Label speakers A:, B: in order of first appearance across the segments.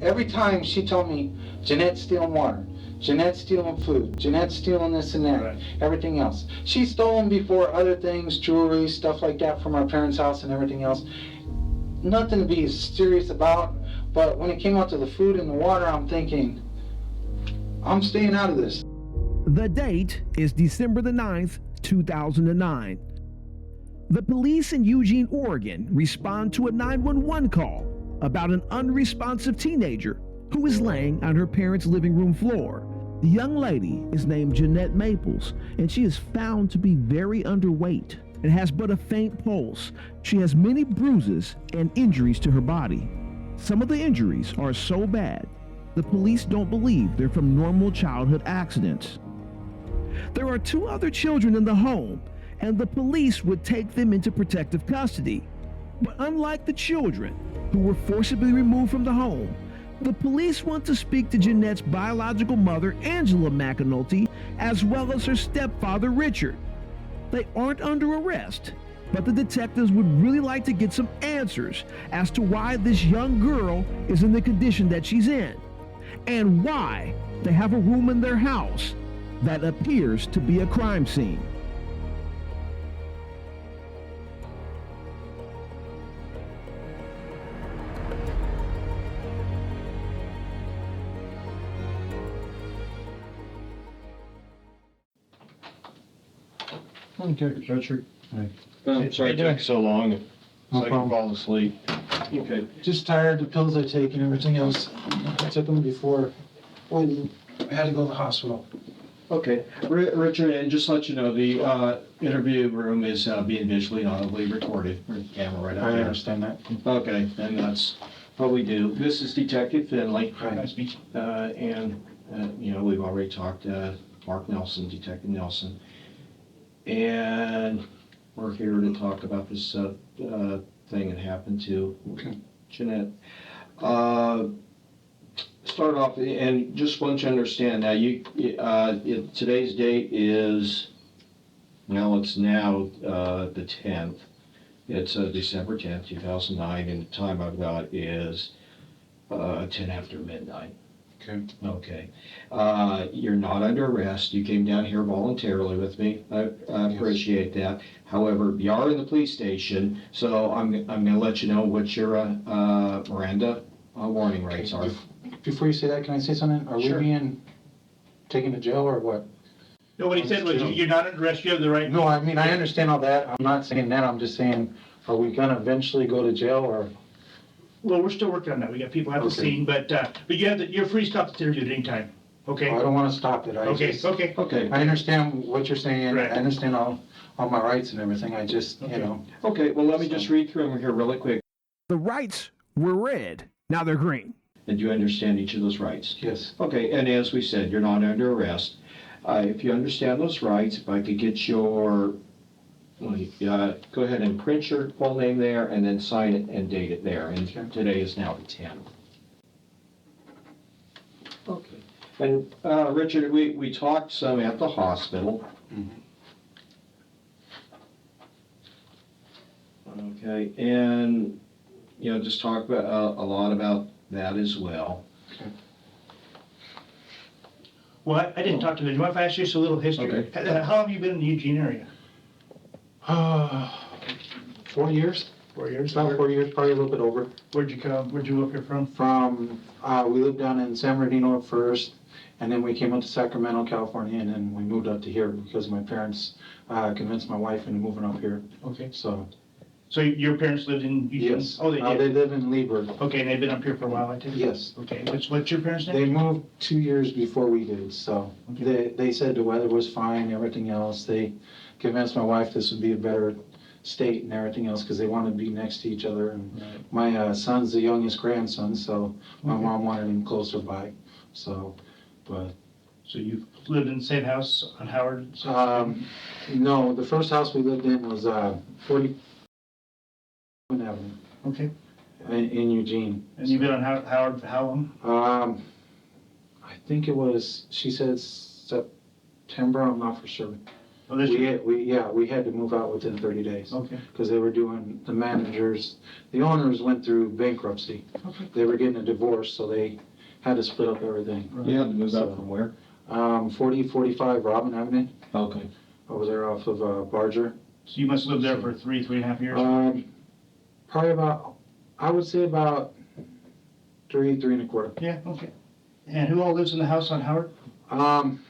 A: Every time she told me, Jeanette's stealing water, Jeanette's stealing food, Jeanette's stealing this and that,
B: Right.
A: everything else. She's stolen before other things, jewelry, stuff like that from our parents' house and everything else. Nothing to be serious about, but when it came out to the food and the water, I'm thinking, I'm staying out of this.
C: The date is December the 9th, 2009. The police in Eugene, Oregon respond to a 911 call about an unresponsive teenager who is laying on her parents' living room floor. The young lady is named Jeanette Maples, and she is found to be very underweight and has but a faint pulse. She has many bruises and injuries to her body. Some of the injuries are so bad, the police don't believe they're from normal childhood accidents. There are 2 other children in the home, and the police would take them into protective custody. But unlike the children, who were forcibly removed from the home, the police want to speak to Jeanette's biological mother, Angela McAnulty, as well as her stepfather, Richard. They aren't under arrest, but the detectives would really like to get some answers as to why this young girl is in the condition that she's in, and why they have a room in their house that appears to be a crime scene.
A: Okay,
B: Richard?
A: Right.
B: I'm sorry it took so long,
A: No
B: so I can
A: problem.
B: fall asleep. Okay.
A: Just tired, the pills I take and everything else. I took them before, when I had to go to the hospital.
B: Okay, Richard, and just to let you know, the interview room is being visually and audibly recorded. There's a camera right out
A: I
B: there.
A: understand that.
B: Okay, and that's what we do. This is Detective Finley.
A: Hi.
B: Nice to meet you. And, we've already talked to Mark Nelson, Detective Nelson. And we're here to talk about this thing that happened to Jeanette. Start off, and just want you to understand now, today's date is, it's now the 10th. It's December 10th, 2009, and the time I've got is 10 after midnight.
A: Okay.
B: Okay. You're not under arrest. You came down here voluntarily with me. I appreciate that. However, you are in the police station, so I'm going to let you know what your Miranda warning rights are.
A: Before you say that, can I say something? Are
B: Sure.
A: we being taken to jail or what?
D: No, what he said was, you're not under arrest, you have the right.
A: No, I mean, I understand all that. I'm not saying that. I'm just saying, are we gonna eventually go to jail or?
D: Well, we're still working on that, we got people at the
A: Okay.
D: scene, but you're free to stop the interview at any time, okay?
A: I don't wanna stop it.
D: Okay.
B: Okay.
A: I understand what you're saying.
D: Right.
A: I understand all my rights and everything. I just,
D: Okay.
B: Okay, well, let me just read through them here really quick.
C: The rights were red, now they're green.
B: And you understand each of those rights?
A: Yes.
B: Okay, and as we said, you're not under arrest. If you understand those rights, if I could get your, go ahead and print your full name there and then sign it and date it there. And
A: Okay.
B: today is now the 10th. Okay. And Richard, we talked some at the hospital.
A: Mhm.
B: Okay, and, just talk about a lot about that as well.
D: Well, I didn't talk to them, do you mind if I ask you just a little history?
B: Okay.
D: How long have you been in the Eugene area?
A: 4 years?
D: 4 years?
A: About 4 years, probably a little bit over.
D: Where'd you come, where'd you up here from?
A: From, we lived down in San Bernardino at first, and then we came up to Sacramento, California, and then we moved up to here because my parents convinced my wife into moving up here.
D: Okay.
A: So,
D: your parents lived in Eugene?
A: yes.
D: Oh, they
A: They
D: did?
A: live in Lieberg.
D: Okay, and they've been up here for a while, I take it?
A: Yes.
D: Okay, what's your parents' name?
A: They moved 2 years before we did, so
D: Okay.
A: they said the weather was fine, everything else. They convinced my wife this would be a better state and everything else because they wanted to be next to each other. And
D: Right.
A: my son's the youngest grandson, so my
D: Okay.
A: mom wanted him closer by. So, but
D: So you've lived in the same house on Howard?
A: no, the first house we lived in was 40 Avenue
D: Okay,
A: in Eugene.
D: and you've been on Howard for how long?
A: I think it was, she said September, I'm not for sure.
D: Oh, this year?
A: We had to move out within 30 days.
D: Okay.
A: Because they were doing, the owners went through bankruptcy.
D: Okay.
A: They were getting a divorce, so they had to split up everything.
B: You had to move out from where?
A: 4045 Robin Avenue,
B: Okay.
A: over there off of Barger.
D: So you must live there for 3.5 years?
A: Probably about, I would say about 3.25.
D: Yeah, okay. And who all lives in the house on Howard?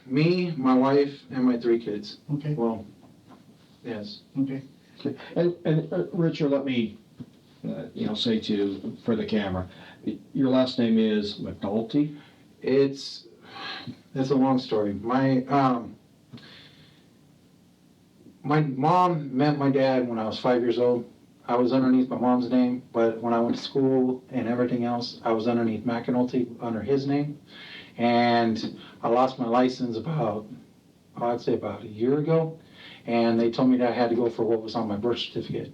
A: Me, my wife, and my 3 kids.
D: Okay,
A: Well, yes.
D: okay.
B: And Richard, let me, say for the camera, your last name is McNulty?
A: It's a long story. My mom met my dad when I was 5 years old. I was underneath my mom's name, but when I went to school and everything else, I was underneath McNulty under his name. And I lost my license I'd say about a year ago. And they told me that I had to go for what was on my birth certificate.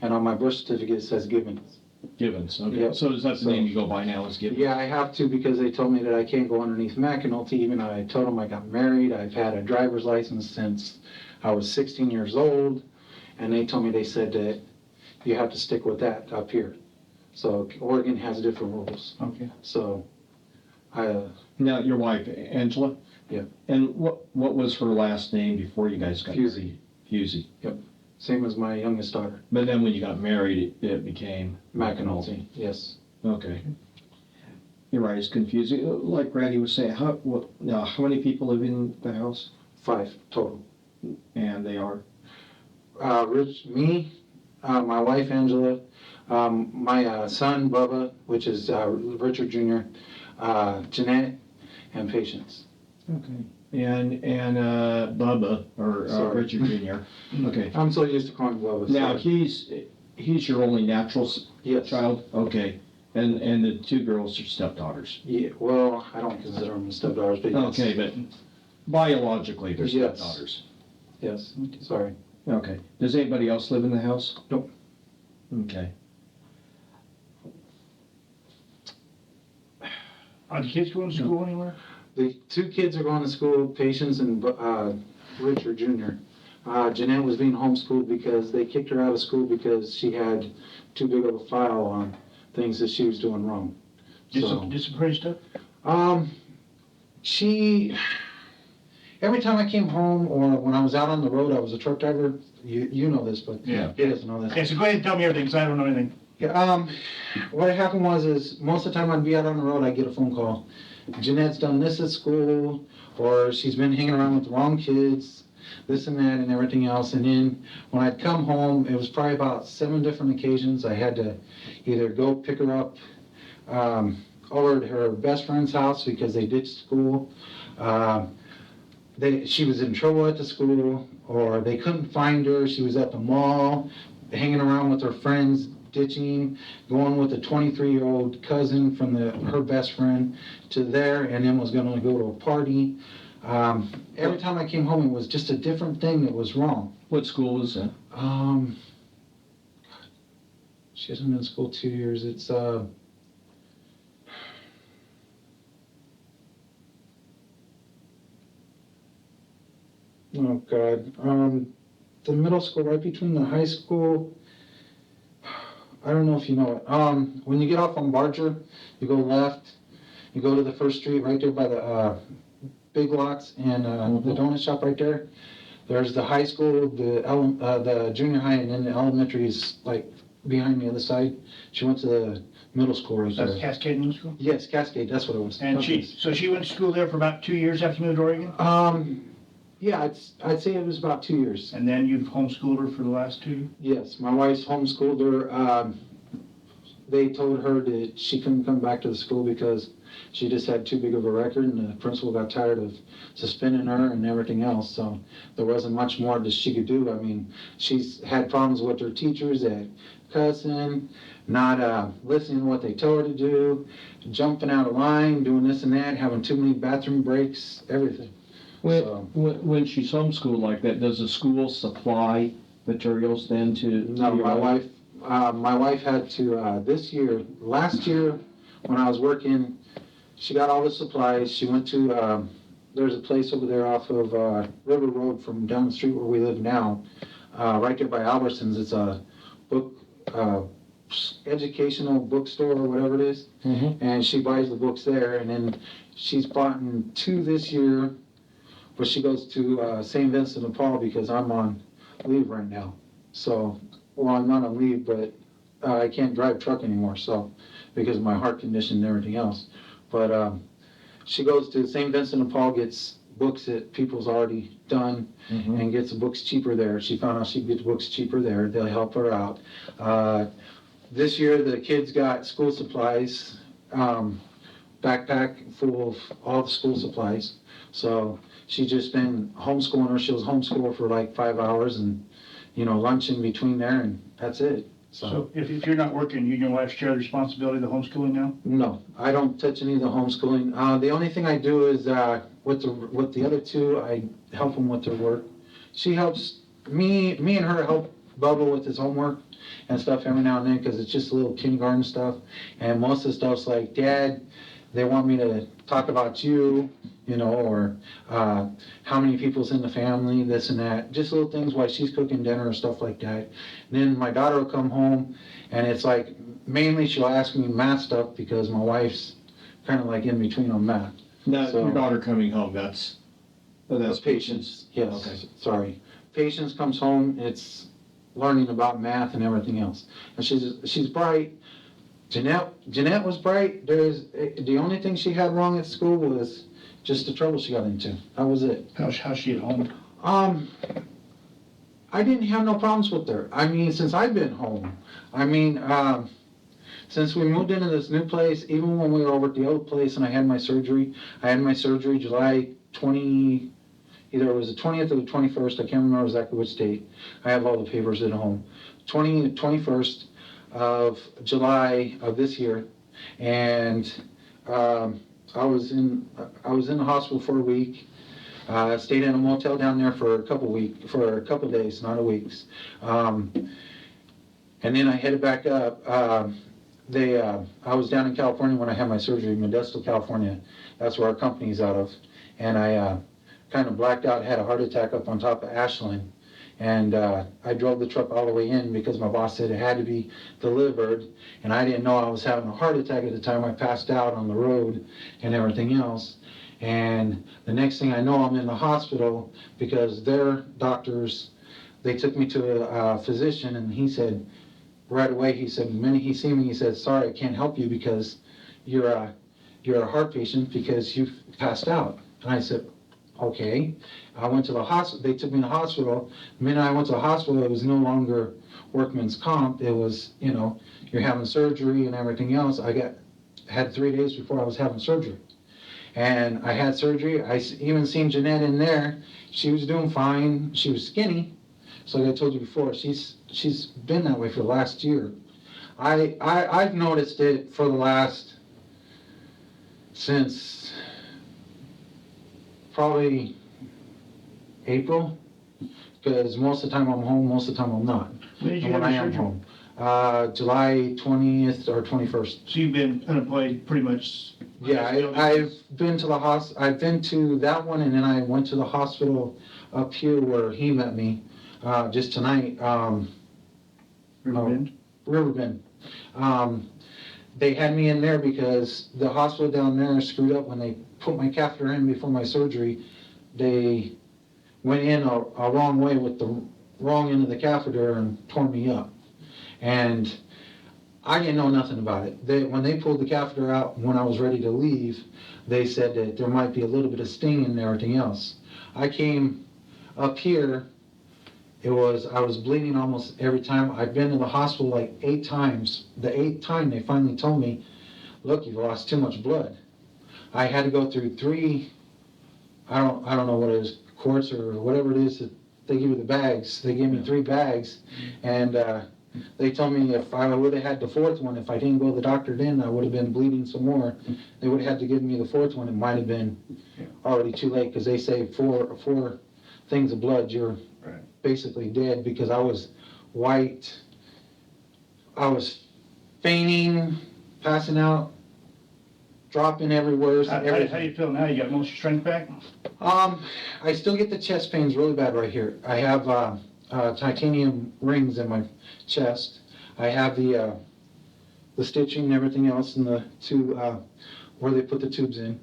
A: And on my birth certificate it says Gibbons.
B: Gibbons, okay.
A: Yep.
B: So is that the name you go by now, is Gibbons?
A: Yeah, I have to because they told me that I can't go underneath McNulty. Even I told them I got married. I've had a driver's license since I was 16 years old. And they told me, they said that you have to stick with that up here. So Oregon has different rules.
D: Okay.
A: So
B: Now, your wife, Angela?
A: Yeah.
B: And what was her last name before you guys got
A: Fusey.
B: married? Fusey.
A: Same as my youngest daughter.
B: But then when you got married, it became?
A: McNulty, yes.
B: Okay. You're right, it's confusing. Like Randy was saying, how many people live in the house?
A: 5 total.
B: And they are?
A: Me, my wife Angela, my son Bubba, which is Richard Jr., Jeanette, and Patience.
B: Okay. And Bubba, or
A: Sorry.
B: Richard Jr. Okay.
A: I'm so used to calling him Bubba.
B: Now,
A: sorry.
B: he's your only natural
A: Yes.
B: child? Okay. And the 2 girls are stepdaughters?
A: Yeah, well, I don't consider them stepdaughters, but yes.
B: Okay, but biologically, they're
A: Yes.
B: stepdaughters?
A: Yes, sorry.
B: Okay. Does anybody else live in the house?
A: Nope.
B: Okay.
D: Are the kids going to school anywhere?
A: The 2 kids are going to school, Patience and Richard Jr. Jeanette was being homeschooled because they kicked her out of school because she had too big of a file on things that she was doing wrong.
D: Disciplinary stuff?
A: She, every time I came home or when I was out on the road, I was a truck driver. You know this, but
D: Yeah.
A: he doesn't know this.
D: Okay, so go ahead and tell me everything, because I don't know anything.
A: Yeah, what happened is most of the time I'd be out on the road, I'd get a phone call. Jeanette's done this at school, or she's been hanging around with the wrong kids, this and that and everything else. And then when I'd come home, it was probably about 7 different occasions. I had to either go pick her up over at her best friend's house because they ditched school. She was in trouble at the school, or they couldn't find her. She was at the mall, hanging around with her friends, ditching, going with a 23-year-old cousin from her best friend to there, and then was going to go to a party. Every time I came home, it was just a different thing that was wrong.
B: What school was that?
A: She hasn't been in school 2 years. It's oh God, the middle school right between the high school. I don't know if you know it. When you get off on Barger, you go left, you go to the first street right there by the Big Lots and the donut shop right there. There's the high school, the junior high, and then the elementary is like behind the other side. She went to the middle school right there.
D: That's Cascade Middle School?
A: Yes, Cascade, that's what it was.
D: And
A: Okay.
D: she went to school there for about 2 years after you moved to Oregon?
A: Yeah, I'd say it was about 2 years.
D: And then you've homeschooled her for the last 2?
A: Yes, my wife's homeschooled her. They told her that she couldn't come back to the school because she just had too big of a record, and the principal got tired of suspending her and everything else. So there wasn't much more that she could do. I mean, she's had problems with her teachers at cussing, not listening to what they told her to do, jumping out of line, doing this and that, having too many bathroom breaks, everything.
B: When she's homeschooled like that, does the school supply materials then to?
A: No, my wife had to, last year, when I was working, she got all the supplies. She went to there's a place over there off of River Road from down the street where we live now, right there by Albertsons. It's a book, educational bookstore or whatever it is. And she buys the books there, and then she's bought 2 this year, but she goes to St. Vincent de Paul because I'm on leave right now. So, well, I'm not on leave, but I can't drive truck anymore, so, because of my heart condition and everything else. But she goes to St. Vincent de Paul, gets books that people's already done, and gets the books cheaper there. She found out she could get the books cheaper there. They'll help her out. This year, the kids got school supplies, backpack full of all the school supplies. So she's just been homeschooling her. She was homeschooled for like 5 hours and, lunch in between there, and that's it.
D: So if you're not working, you and your wife share the responsibility of the homeschooling now?
A: No, I don't touch any of the homeschooling. The only thing I do is with the other 2, I help them with their work. She helps me and her help Bubba with his homework and stuff every now and then, because it's just a little kindergarten stuff. And most of the stuff's like, Dad, they want me to talk about you, or how many people's in the family, this and that. Just little things while she's cooking dinner or stuff like that. And then my daughter will come home, and it's like, mainly she'll ask me math stuff because my wife's kind of like in between on math.
B: Now,
A: So-
B: your daughter coming home, that's
A: Patience, yes,
B: Okay.
A: sorry. Patience comes home, it's learning about math and everything else. And she's bright. Jeanette was bright. The only thing she had wrong at school was just the trouble she got into. That was it.
D: How's she at home?
A: I didn't have no problems with her. I mean, since I've been home. Since we moved into this new place, even when we were over at the old place and I had my surgery July 20, either it was the 20th or the 21st, I can't remember exactly which date. I have all the papers at home. 21st of July of this year, and I was in the hospital for a week. Stayed in a motel down there for a couple days, not a weeks. And then I headed back up. I was down in California when I had my surgery, Modesto, California. That's where our company's out of. And I kind of blacked out, had a heart attack up on top of Ashland. And I drove the truck all the way in because my boss said it had to be delivered. And I didn't know I was having a heart attack at the time. I passed out on the road and everything else. And the next thing I know, I'm in the hospital because their doctors, they took me to a physician, and he said, right away, he said, the minute he seen me, he said, sorry, I can't help you because you're a heart patient because you've passed out. And I said, okay. I went to the hospital. They took me to the hospital. The minute I went to the hospital, it was no longer workman's comp. It was, you're having surgery and everything else. I had 3 days before I was having surgery. And I had surgery. I even seen Jeanette in there. She was doing fine. She was skinny. So like I told you before, she's been that way for the last year. I've noticed it for the last, since probably April, because most of the time I'm home, most of the time I'm not.
D: When did you
A: And
D: have
A: when I
D: your
A: am
D: surgery?
A: home, July 20th or 21st.
D: So you've been unemployed pretty much?
A: Yeah, I've been to the I've been to that one, and then I went to the hospital up here where he met me, just tonight,
D: Riverbend?
A: Riverbend. They had me in there because the hospital down there screwed up when they put my catheter in before my surgery. They went in a wrong way with the wrong end of the catheter and tore me up. And I didn't know nothing about it. When they pulled the catheter out when I was ready to leave, they said that there might be a little bit of sting and everything else. I came up here, I was bleeding almost every time. I've been to the hospital like 8 times. The 8th time they finally told me, look, you've lost too much blood. I had to go through 3, I don't know what it is, quarts or whatever it is that they give you the bags. They gave me 3 bags, and they told me if I would have had the 4th one, if I didn't go to the doctor then, I would have been bleeding some more. They would have had to give me the 4th one. It might have been already too late, because they say 4 things of blood, you're basically dead, because I was white. I was fainting, passing out dropping everywhere.
D: How do you feel now? You got most of your strength back?
A: I still get the chest pains really bad right here. I have titanium rings in my chest. I have the stitching and everything else in the two where they put the tubes in.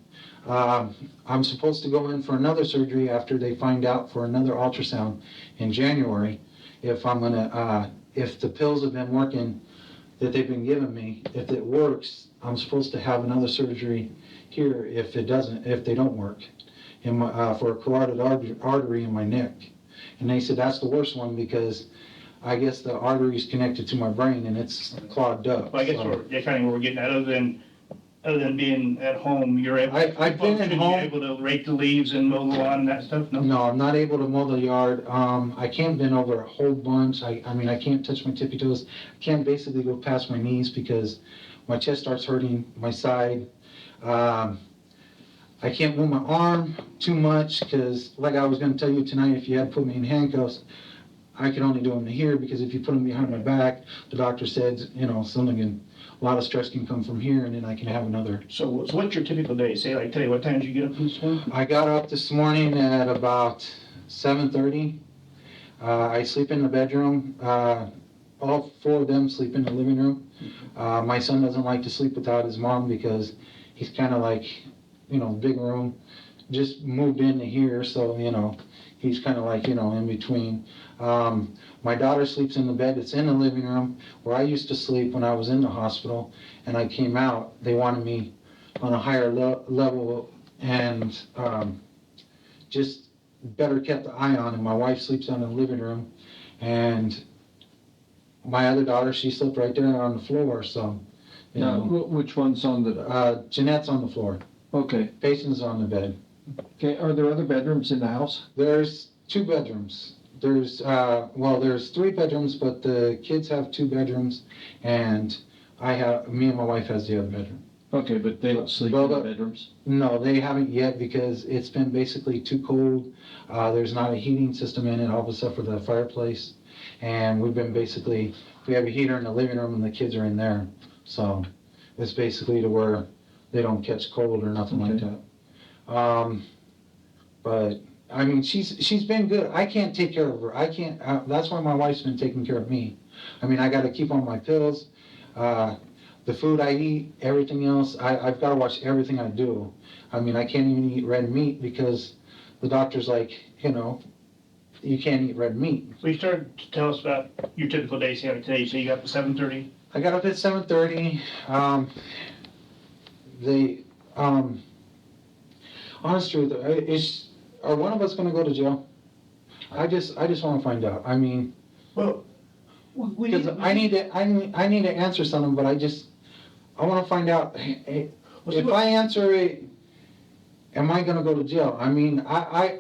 A: I'm supposed to go in for another surgery after they find out for another ultrasound in January if I'm gonna if the pills have been working that they've been giving me. If it works, I'm supposed to have another surgery here. If it doesn't, if they don't work, in my, for a carotid artery in my neck. And they said that's the worst one because I guess the artery is connected to my brain and it's clogged up.
D: Well, I guess that's kind of where we're getting at. Other than being at home, you're able.
A: I've been at home.
D: You're able to rake the leaves and mow the lawn and that stuff.
A: No, I'm not able to mow the yard. I can't bend over a whole bunch. I mean, I can't touch my tippy toes. I can't basically go past my knees because my chest starts hurting, my side. I can't move my arm too much because, like I was going to tell you tonight, if you had put me in handcuffs, I could only do them to here because if you put them behind my back, the doctor said, you know, a lot of stress can come from here and then I can have another.
D: So what's your typical day? Say, like today, what time did you get up this morning?
A: I got up this morning at about 7:30. I sleep in the bedroom. All four of them sleep in the living room. My son doesn't like to sleep without his mom because he's kind of like, you know, big room. Just moved into here, so, you know, he's kind of like, you know, in between. My daughter sleeps in the bed that's in the living room where I used to sleep when I was in the hospital, and I came out. They wanted me on a higher level and just better kept the eye on, and my wife sleeps down in the living room, and my other daughter, she slept right there on the floor, so, you know.
B: Which one's on the...
A: Jeanette's on the floor.
B: Okay.
A: Patient's on the bed.
B: Okay, are there other bedrooms in the house?
A: There's 2 bedrooms. There's there's 3 bedrooms, but the kids have 2 bedrooms, and me and my wife has the other bedroom.
B: Okay, but they don't sleep in the bedrooms?
A: No, they haven't yet because it's been basically too cold. There's not a heating system in it, all except for the fireplace. And we have a heater in the living room and the kids are in there. So it's basically to where they don't catch cold or nothing like that. But I mean, she's been good. I can't take care of her. I can't. That's why my wife's been taking care of me. I mean, I got to keep on my pills, the food I eat, everything else. I've got to watch everything I do. I mean, I can't even eat red meat because the doctor's like, you know, you can't eat red meat.
D: So you started to tell us about your typical day. Say like today, so you got up at 7:30.
A: I got up at 7:30. Honest truth, are one of us going to go to jail? I just want to find out. I mean,
D: well,
A: because I need to answer something, but I want to find out. If I answer it, am I going to go to jail? I mean, I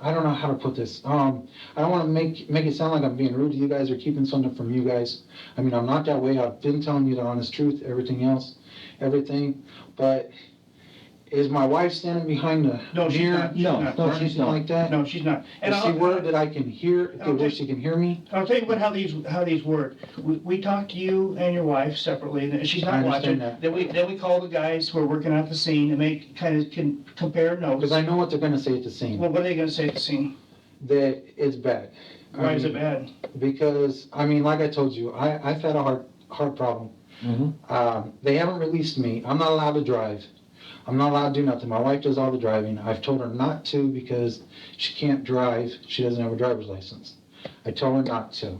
A: don't know how to put this. I don't want to make it sound like I'm being rude to you guys or keeping something from you guys. I mean, I'm not that way. I've been telling you the honest truth, everything. But is my wife standing behind the mirror?
D: No,
A: she's not. Like that?
D: No, she's not.
A: And is she worried that I can hear, where she can hear me?
D: I'll tell you how these work. We talk to you and your wife separately, and she's not watching.
A: That.
D: Then we call the guys who are working at the scene and can compare notes.
A: Because I know what they're going to say at the scene.
D: Well, what are they going to say at the scene?
A: That it's bad.
D: Why is it bad?
A: Because, I mean, like I told you, I've had a heart problem.
B: Mm-hmm.
A: They haven't released me. I'm not allowed to drive. I'm not allowed to do nothing. My wife does all the driving. I've told her not to because she can't drive. She doesn't have a driver's license. I told her not to.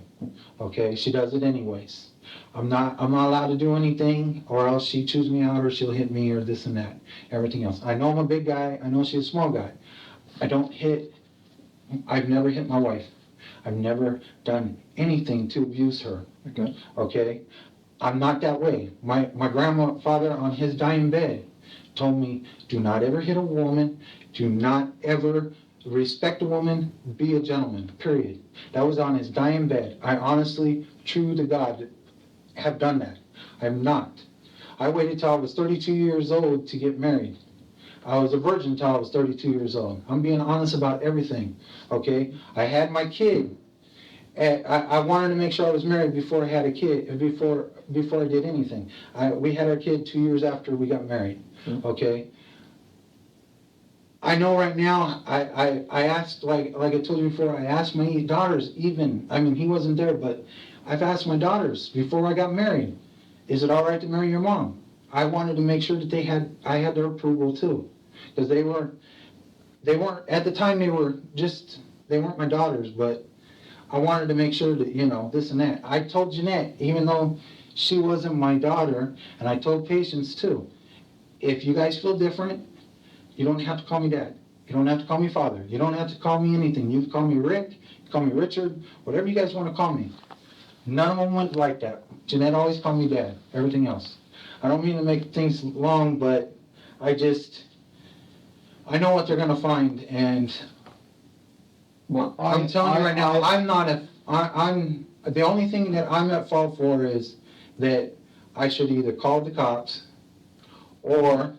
A: Okay, she does it anyways. I'm not allowed to do anything, or else she chews me out, or she'll hit me, or this and that, everything else. I know I'm a big guy. I know she's a small guy. I've never hit my wife. I've never done anything to abuse her. Okay? I'm not that way. My grandfather on his dying bed told me, do not ever hit a woman, do not ever respect a woman, be a gentleman, period. That was on his dying bed. I honestly, true to God, have done that. I'm not. I waited till I was 32 years old to get married. I was a virgin till I was 32 years old. I'm being honest about everything, okay? I had my kid I wanted to make sure I was married before I had a kid, before I did anything. We had our kid 2 years after we got married, okay? I know right now, I asked, like I told you before, I asked my daughters even, I mean, he wasn't there, but I've asked my daughters before I got married, is it all right to marry your mom? I wanted to make sure that I had their approval too. Because they weren't, at the time they weren't my daughters, but I wanted to make sure that, this and that. I told Jeanette, even though she wasn't my daughter, and I told Patience too, if you guys feel different, you don't have to call me Dad. You don't have to call me Father. You don't have to call me anything. You can call me Rick, you can call me Richard, whatever you guys want to call me. None of them went like that. Jeanette always called me Dad, everything else. I don't mean to make things long, but I know what they're going to find, and
B: Well,
A: I'm telling you right now, I'm the only thing that I'm at fault for is that I should either call the cops or,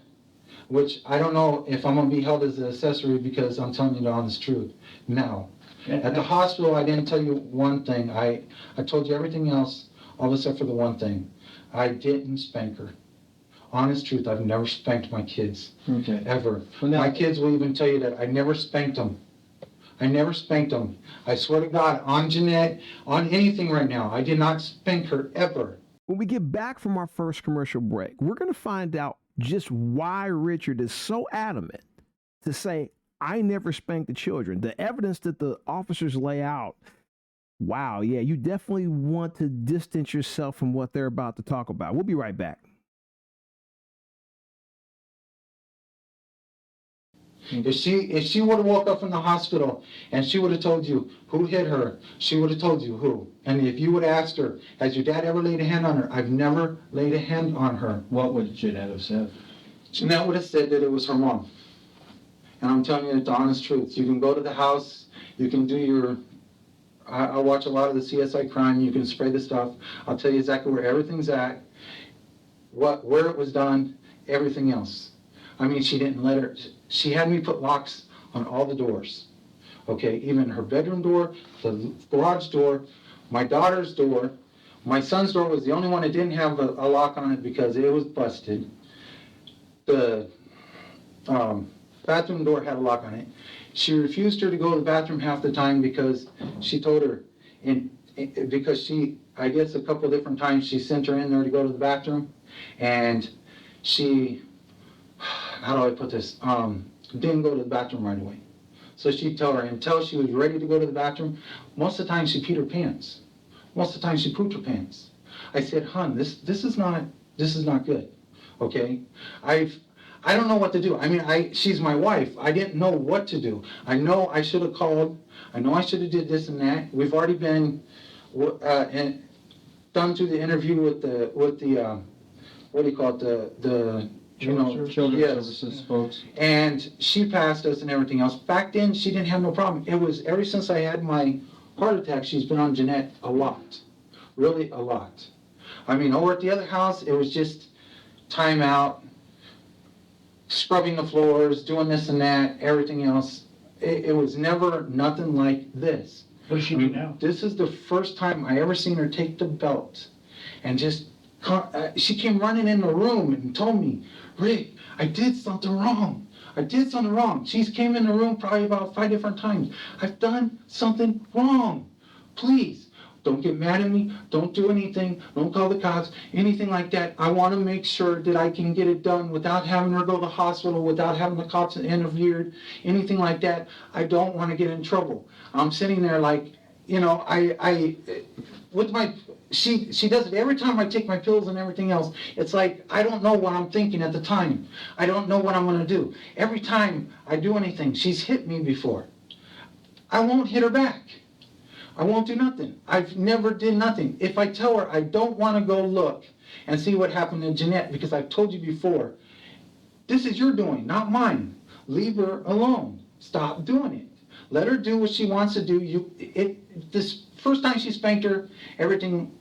A: which I don't know if I'm going to be held as an accessory because I'm telling you the honest truth. Now, at the hospital, I didn't tell you one thing. I told you everything else, all except for the one thing. I didn't spank her. Honest truth, I've never spanked my kids.
B: Okay.
A: Ever.
B: Well, now,
A: my kids will even tell you that I never spanked them. I never spanked them. I swear to God, on Jeanette, on anything right now, I did not spank her ever.
C: When we get back from our first commercial break, we're going to find out just why Richard is so adamant to say, I never spanked the children. The evidence that the officers lay out, wow, yeah, you definitely want to distance yourself from what they're about to talk about. We'll be right back.
A: If she would have woke up from the hospital and she would have told you who hit her, she would have told you who. And if you would have asked her, has your dad ever laid a hand on her? I've never laid a hand on her.
B: what would Jeanette have said?
A: Jeanette would have said that it was her mom. And I'm telling you the honest truth. You can go to the house, you can do your, I watch a lot of the CSI crime, you can spray the stuff. I'll tell you exactly where everything's at, where it was done, everything else. I mean, she had me put locks on all the doors. Okay, even her bedroom door, the garage door, my daughter's door. My son's door was the only one that didn't have a lock on it because it was busted. The bathroom door had a lock on it. She refused her to go to the bathroom half the time because she told her, because I guess a couple of different times she sent her in there to go to the bathroom, and she, how do I put this, didn't go to the bathroom right away. So she'd tell her until she was ready to go to the bathroom. Most of the time she peed her pants. Most of the time she pooped her pants. I said, hon, this is not good, okay? I don't know what to do. I mean, she's my wife. I didn't know what to do. I know I should have called. I know I should have did this and that. We've already been done through the interview with the what do you call it, the
B: Children's services folks.
A: And she passed us and everything else. Back then, she didn't have no problem. It was ever since I had my heart attack, she's been on Jeanette a lot. Really a lot. I mean, over at the other house, it was just time out, scrubbing the floors, doing this and that, everything else. It was never nothing like this.
D: What does she do now?
A: This is the first time I ever seen her take the belt and just, she came running in the room and told me, Rick, I did something wrong. I did something wrong. She's came in the room probably about 5 different times. I've done something wrong. Please, don't get mad at me. Don't do anything. Don't call the cops, anything like that. I want to make sure that I can get it done without having her go to the hospital, without having the cops interviewed, anything like that. I don't want to get in trouble. I'm sitting there like, she does it every time I take my pills and everything else. It's like, I don't know what I'm thinking at the time. I don't know what I'm going to do. Every time I do anything, she's hit me before. I won't hit her back. I won't do nothing. I've never did nothing. If I tell her I don't want to go look and see what happened to Jeanette, because I've told you before, this is your doing, not mine. Leave her alone. Stop doing it. Let her do what she wants to do. This first time she spanked her, everything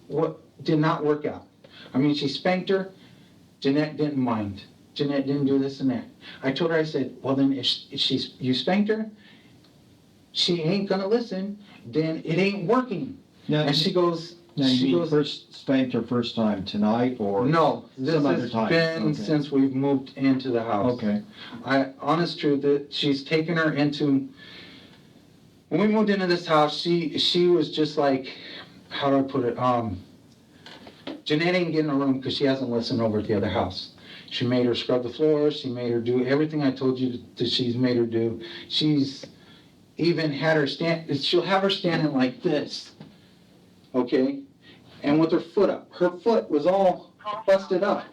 A: did not work out. I mean, she spanked her. Jeanette didn't mind. Jeanette didn't do this and that. I told her, I said, well then, if you spanked her, she ain't gonna listen, then it ain't working.
B: Now,
A: And she goes,
B: now you mean first spanked her first time tonight or?
A: no, this
B: some other
A: has
B: time?
A: been
B: Okay.
A: since we've moved into the house.
B: Okay,
A: Honest truth, that she's taken her into, when we moved into this house, she was just like, how do I put it? Jeanette ain't getting a room because she hasn't listened over at the other house. She made her scrub the floors. She made her do everything I told you that she's made her do. She's even had her stand, she'll have her standing like this, okay? And with her foot up. Her foot was all busted up.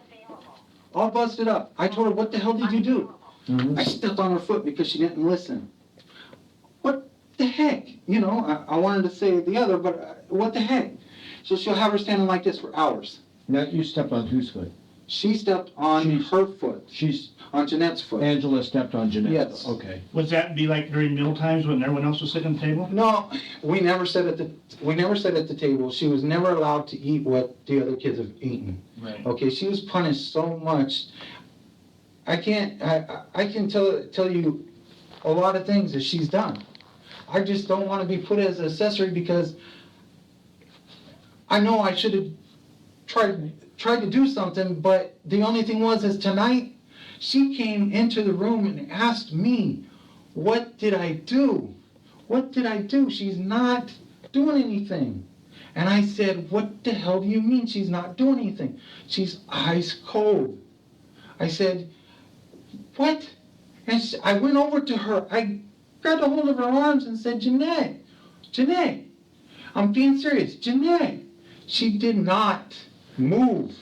A: All busted up. I told her, what the hell did you do?
B: Mhm.
A: I stepped on her foot because she didn't listen. What the heck? You know, I wanted to say the other, but what the heck? So she'll have her standing like this for hours.
B: now you stepped on whose foot?
A: She stepped on her foot,
B: She's,
A: on Jeanette's foot.
B: Angela stepped on Jeanette's
A: Yes.
B: foot. Okay.
D: Would that be like during meal times when everyone else was sitting at the table?
A: No, we never sat at the table. She was never allowed to eat what the other kids have eaten.
D: Right.
A: Okay, she was punished so much. I can tell you a lot of things that she's done. I just don't want to be put as an accessory because I know I should have tried to do something, but the only thing is tonight she came into the room and asked me, what did I do? What did I do? She's not doing anything. And I said, what the hell do you mean she's not doing anything? She's ice cold. I said, what? And I went over to her. I grabbed a hold of her arms and said, Jeanette, I'm being serious. Jeanette. She did not move.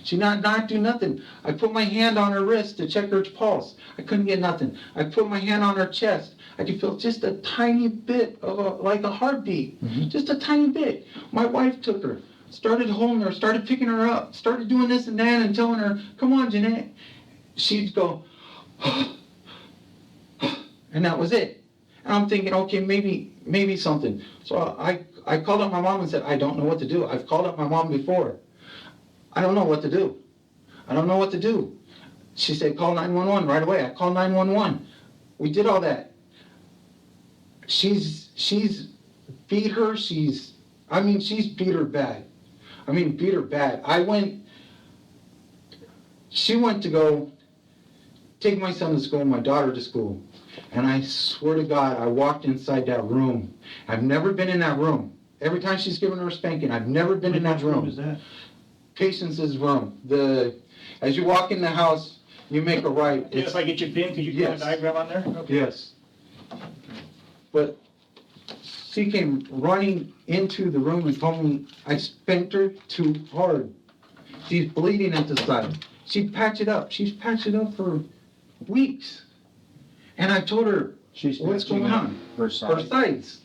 A: She not do nothing. I put my hand on her wrist to check her pulse. I couldn't get nothing. I put my hand on her chest. I could feel just a tiny bit of like a heartbeat.
B: Mhm.
A: Just a tiny bit. My wife took her, started holding her, started picking her up, started doing this and that and telling her, come on, Jeanette. She'd go, and that was it. And I'm thinking, okay, maybe something. So I called up my mom and said, I don't know what to do. I've called up my mom before. I don't know what to do. I don't know what to do. She said, call 911 right away. I called 911. We did all that. She's beat her. She's beat her bad. Beat her bad. She went to go take my son to school, my daughter to school. And I swear to God, I walked inside that room. I've never been in that room. Every time she's given her a spanking, I've never been in that
D: Which
A: room.
D: room is that?
A: Patience's room. As you walk in the house, you make a right.
D: If I get you pinned, could you put
A: Yes.
D: a diagram on there? Okay.
A: Yes. But she came running into the room and told me I spanked her too hard. She's bleeding at the side. She'd patch it up. She's patched it up for weeks. And I told her,
B: She's
A: what's
B: patching
A: going
B: up
A: on?
B: her
A: Her
B: side.
A: sides.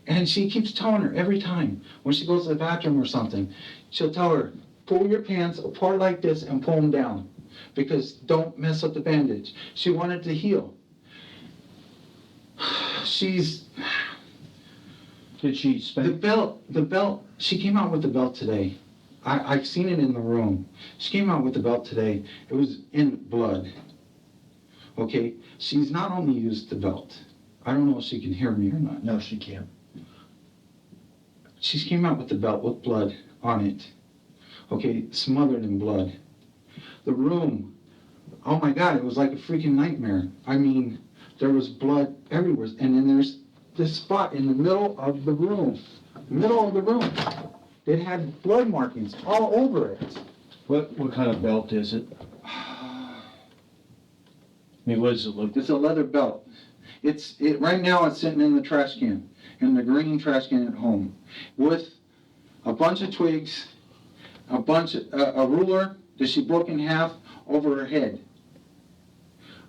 A: And she keeps telling her every time when she goes to the bathroom or something, she'll tell her, pull your pants apart like this and pull them down because don't mess up the bandage. She wanted to heal.
B: Did she
A: The
B: spank?
A: belt, she came out with the belt today. I've seen it in the room. She came out with the belt today. It was in blood. Okay? She's not only used the belt. I don't know if she can hear me or not.
B: No, she can't.
A: She came out with the belt with blood on it. Okay, smothered in blood. The room, oh my God, it was like a freaking nightmare. There was blood everywhere. And then there's this spot in the middle of the room. It had blood markings all over it.
B: What kind of belt is it? What does it look like?
A: It's a leather belt. Right now it's sitting in the trash can, in the green trash can at home, with a bunch of twigs, a ruler that she broke in half over her head.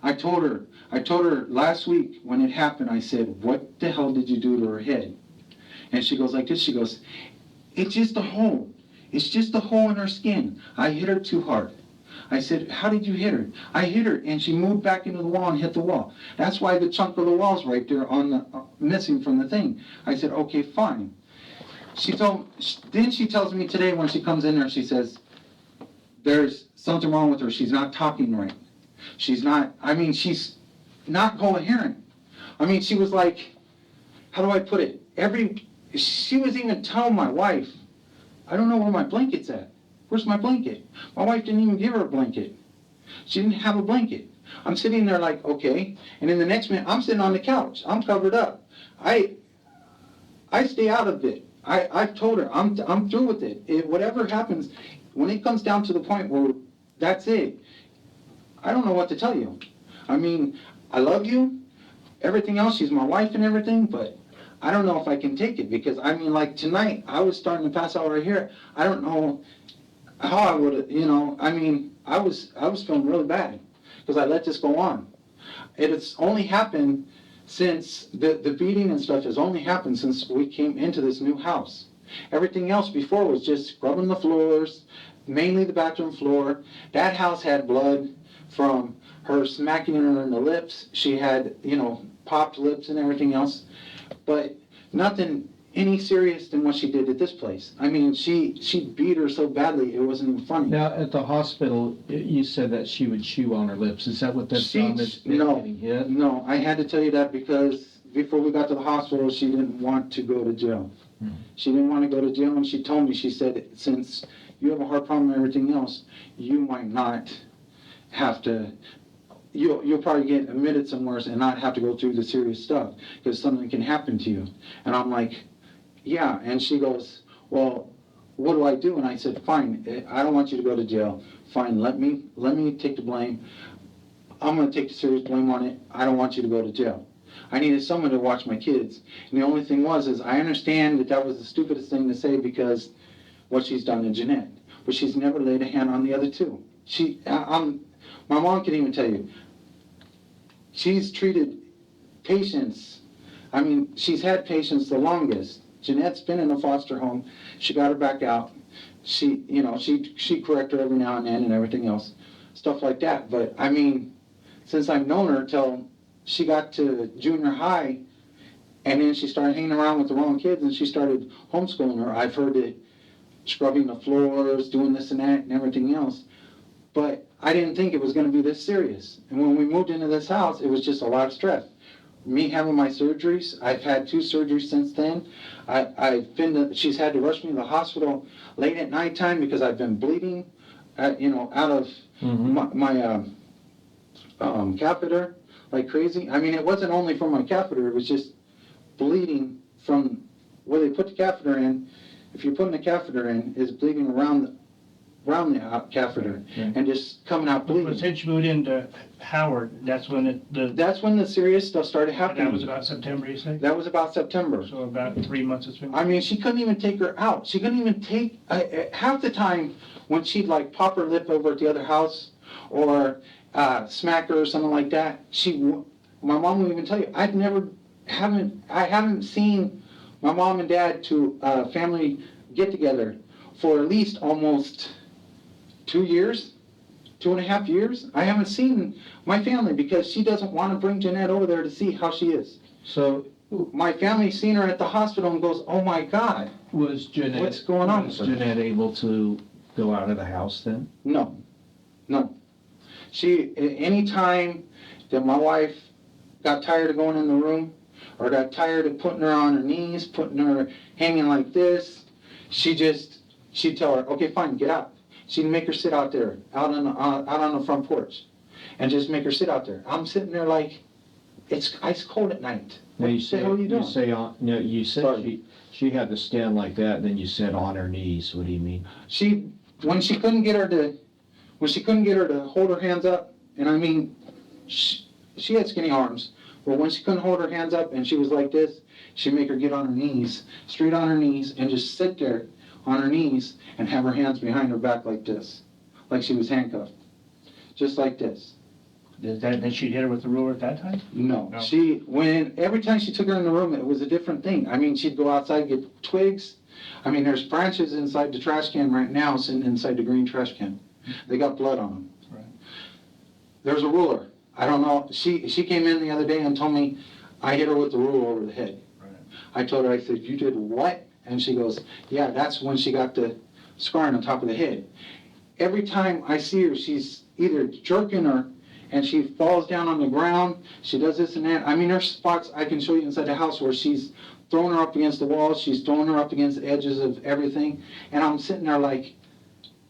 A: I told her last week when it happened, I said, what the hell did you do to her head? And she goes like this, she goes, it's just a hole. It's just a hole in her skin. I hit her too hard. I said, how did you hit her? I hit her and she moved back into the wall and hit the wall. That's why the chunk of the wall's right there missing from the thing. I said, okay, fine. Then she tells me today when she comes in there, she says, there's something wrong with her. She's not talking right. She's not coherent. She was like, how do I put it? she was even telling my wife, I don't know where my blanket's at. Where's my blanket? My wife didn't even give her a blanket. She didn't have a blanket. I'm sitting there like, okay. And then the next minute, I'm sitting on the couch. I'm covered up. I stay out of it. I've told her, I'm through with it. Whatever happens, when it comes down to the point where that's it, I don't know what to tell you. I mean, I love you, everything else, she's my wife and everything, but I don't know if I can take it, because I mean, like tonight, I was starting to pass out right here. I don't know how I would, I mean, I was feeling really bad, because I let this go on. It's only happened since, the beating and stuff has only happened since we came into this new house. Everything else before was just scrubbing the floors, mainly the bathroom floor. That house had blood from her smacking her in the lips. She had, popped lips and everything else. But nothing any serious than what she did at this place. I mean, she beat her so badly, it wasn't even funny.
B: Now, at the hospital, you said that she would chew on her lips. Is that what that's on that's getting hit?
A: No, I had to tell you that because before we got to the hospital, she didn't want to go to jail.
B: Hmm.
A: She didn't want to go to jail, and she told me, she said, since you have a heart problem and everything else, you might not have to, you'll probably get admitted somewhere and not have to go through the serious stuff, because something can happen to you. And I'm like, yeah. And she goes, well, what do I do? And I said, fine, I don't want you to go to jail. Fine, let me take the blame. I'm going to take the serious blame on it. I don't want you to go to jail. I needed someone to watch my kids. And the only thing is I understand that was the stupidest thing to say, because what she's done to Jeanette. But she's never laid a hand on the other two. My mom can even tell you, she's treated patients. I mean, she's had patients the longest. Jeanette's been in a foster home. She got her back out. She correct her every now and then and everything else, stuff like that. But I mean, since I've known her till she got to junior high, and then she started hanging around with the wrong kids, and she started homeschooling her. I've heard it, scrubbing the floors, doing this and that and everything else. But I didn't think it was going to be this serious. And when we moved into this house, it was just a lot of stress. Me having my surgeries, I've had 2 surgeries since then. She's had to rush me to the hospital late at nighttime because I've been bleeding, out of my catheter like crazy. I mean, it wasn't only from my catheter, it was just bleeding from where they put the catheter in. If you're putting the catheter in, it's bleeding around the catheter, and just coming out bleeding.
D: But since you moved into Howard, that's when
A: That's when the serious stuff started happening.
D: That was about September, you say?
A: That was about September.
D: So about 3 months it's been?
A: I mean, she couldn't even take her out. She couldn't even take, half the time when she'd like pop her lip over at the other house, or smack her or something like that, my mom would even tell you, I haven't seen my mom and dad to family get together for at least almost 2 years, 2.5 years. I haven't seen my family because she doesn't want to bring Jeanette over there to see how she is.
B: So
A: my family seen her at the hospital and goes, oh my God,
B: was Jeanette,
A: what's going on?
B: Was Jeanette able to go out of the house then?
A: No. Any time that my wife got tired of going in the room, or got tired of putting her on her knees, putting her hanging like this, she'd tell her, okay, fine, get out. She'd make her sit out there, out on the front porch, and just make her sit out there. I'm sitting there like, it's ice cold at night. What the hell are you doing?
B: You said she had to stand like that, and then you said on her knees. What do you mean?
A: When she couldn't get her to hold her hands up, and I mean, she had skinny arms, but when she couldn't hold her hands up and she was like this, she'd make her get on her knees, straight on her knees, and just sit there on her knees and have her hands behind her back like this, like she was handcuffed, just like this.
D: Then she'd hit her with the ruler at that time?
A: No. Every time she took her in the room, it was a different thing. I mean, she'd go outside and get twigs. I mean, there's branches inside the trash can right now, sitting inside the green trash can. They got blood on them.
D: Right.
A: There's a ruler. I don't know. She came in the other day and told me I hit her with the ruler over the head.
D: Right.
A: I told her, I said, you did what? And she goes, yeah, that's when she got the scarring on top of the head. Every time I see her, she's either jerking her and she falls down on the ground. She does this and that. I mean, there's spots I can show you inside the house where she's throwing her up against the wall. She's throwing her up against the edges of everything. And I'm sitting there like,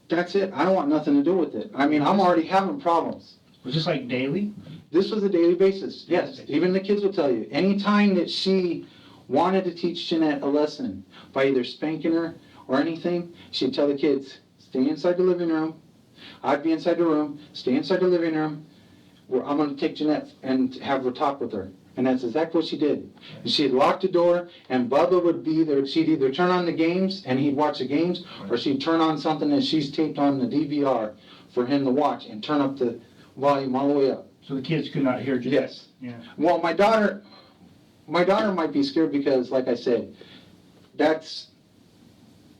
A: that's it. I don't want nothing to do with it. I mean, I'm already having problems.
D: Was this like daily?
A: This was a daily basis. Yes, even the kids will tell you. Anytime that she wanted to teach Jeanette a lesson by either spanking her or anything, she'd tell the kids, stay inside the living room. I'd be inside the room, stay inside the living room. I'm going to take Jeanette and have her talk with her. And that's exactly what she did. She'd lock the door, and Bubba would be there. She'd either turn on the games, and he'd watch the games, or she'd turn on something that she's taped on the DVR for him to watch and turn up the volume all the way up.
D: So the kids could not hear you?
A: Yes.
D: Yeah.
A: Well, my daughter might be scared because, like I said, that's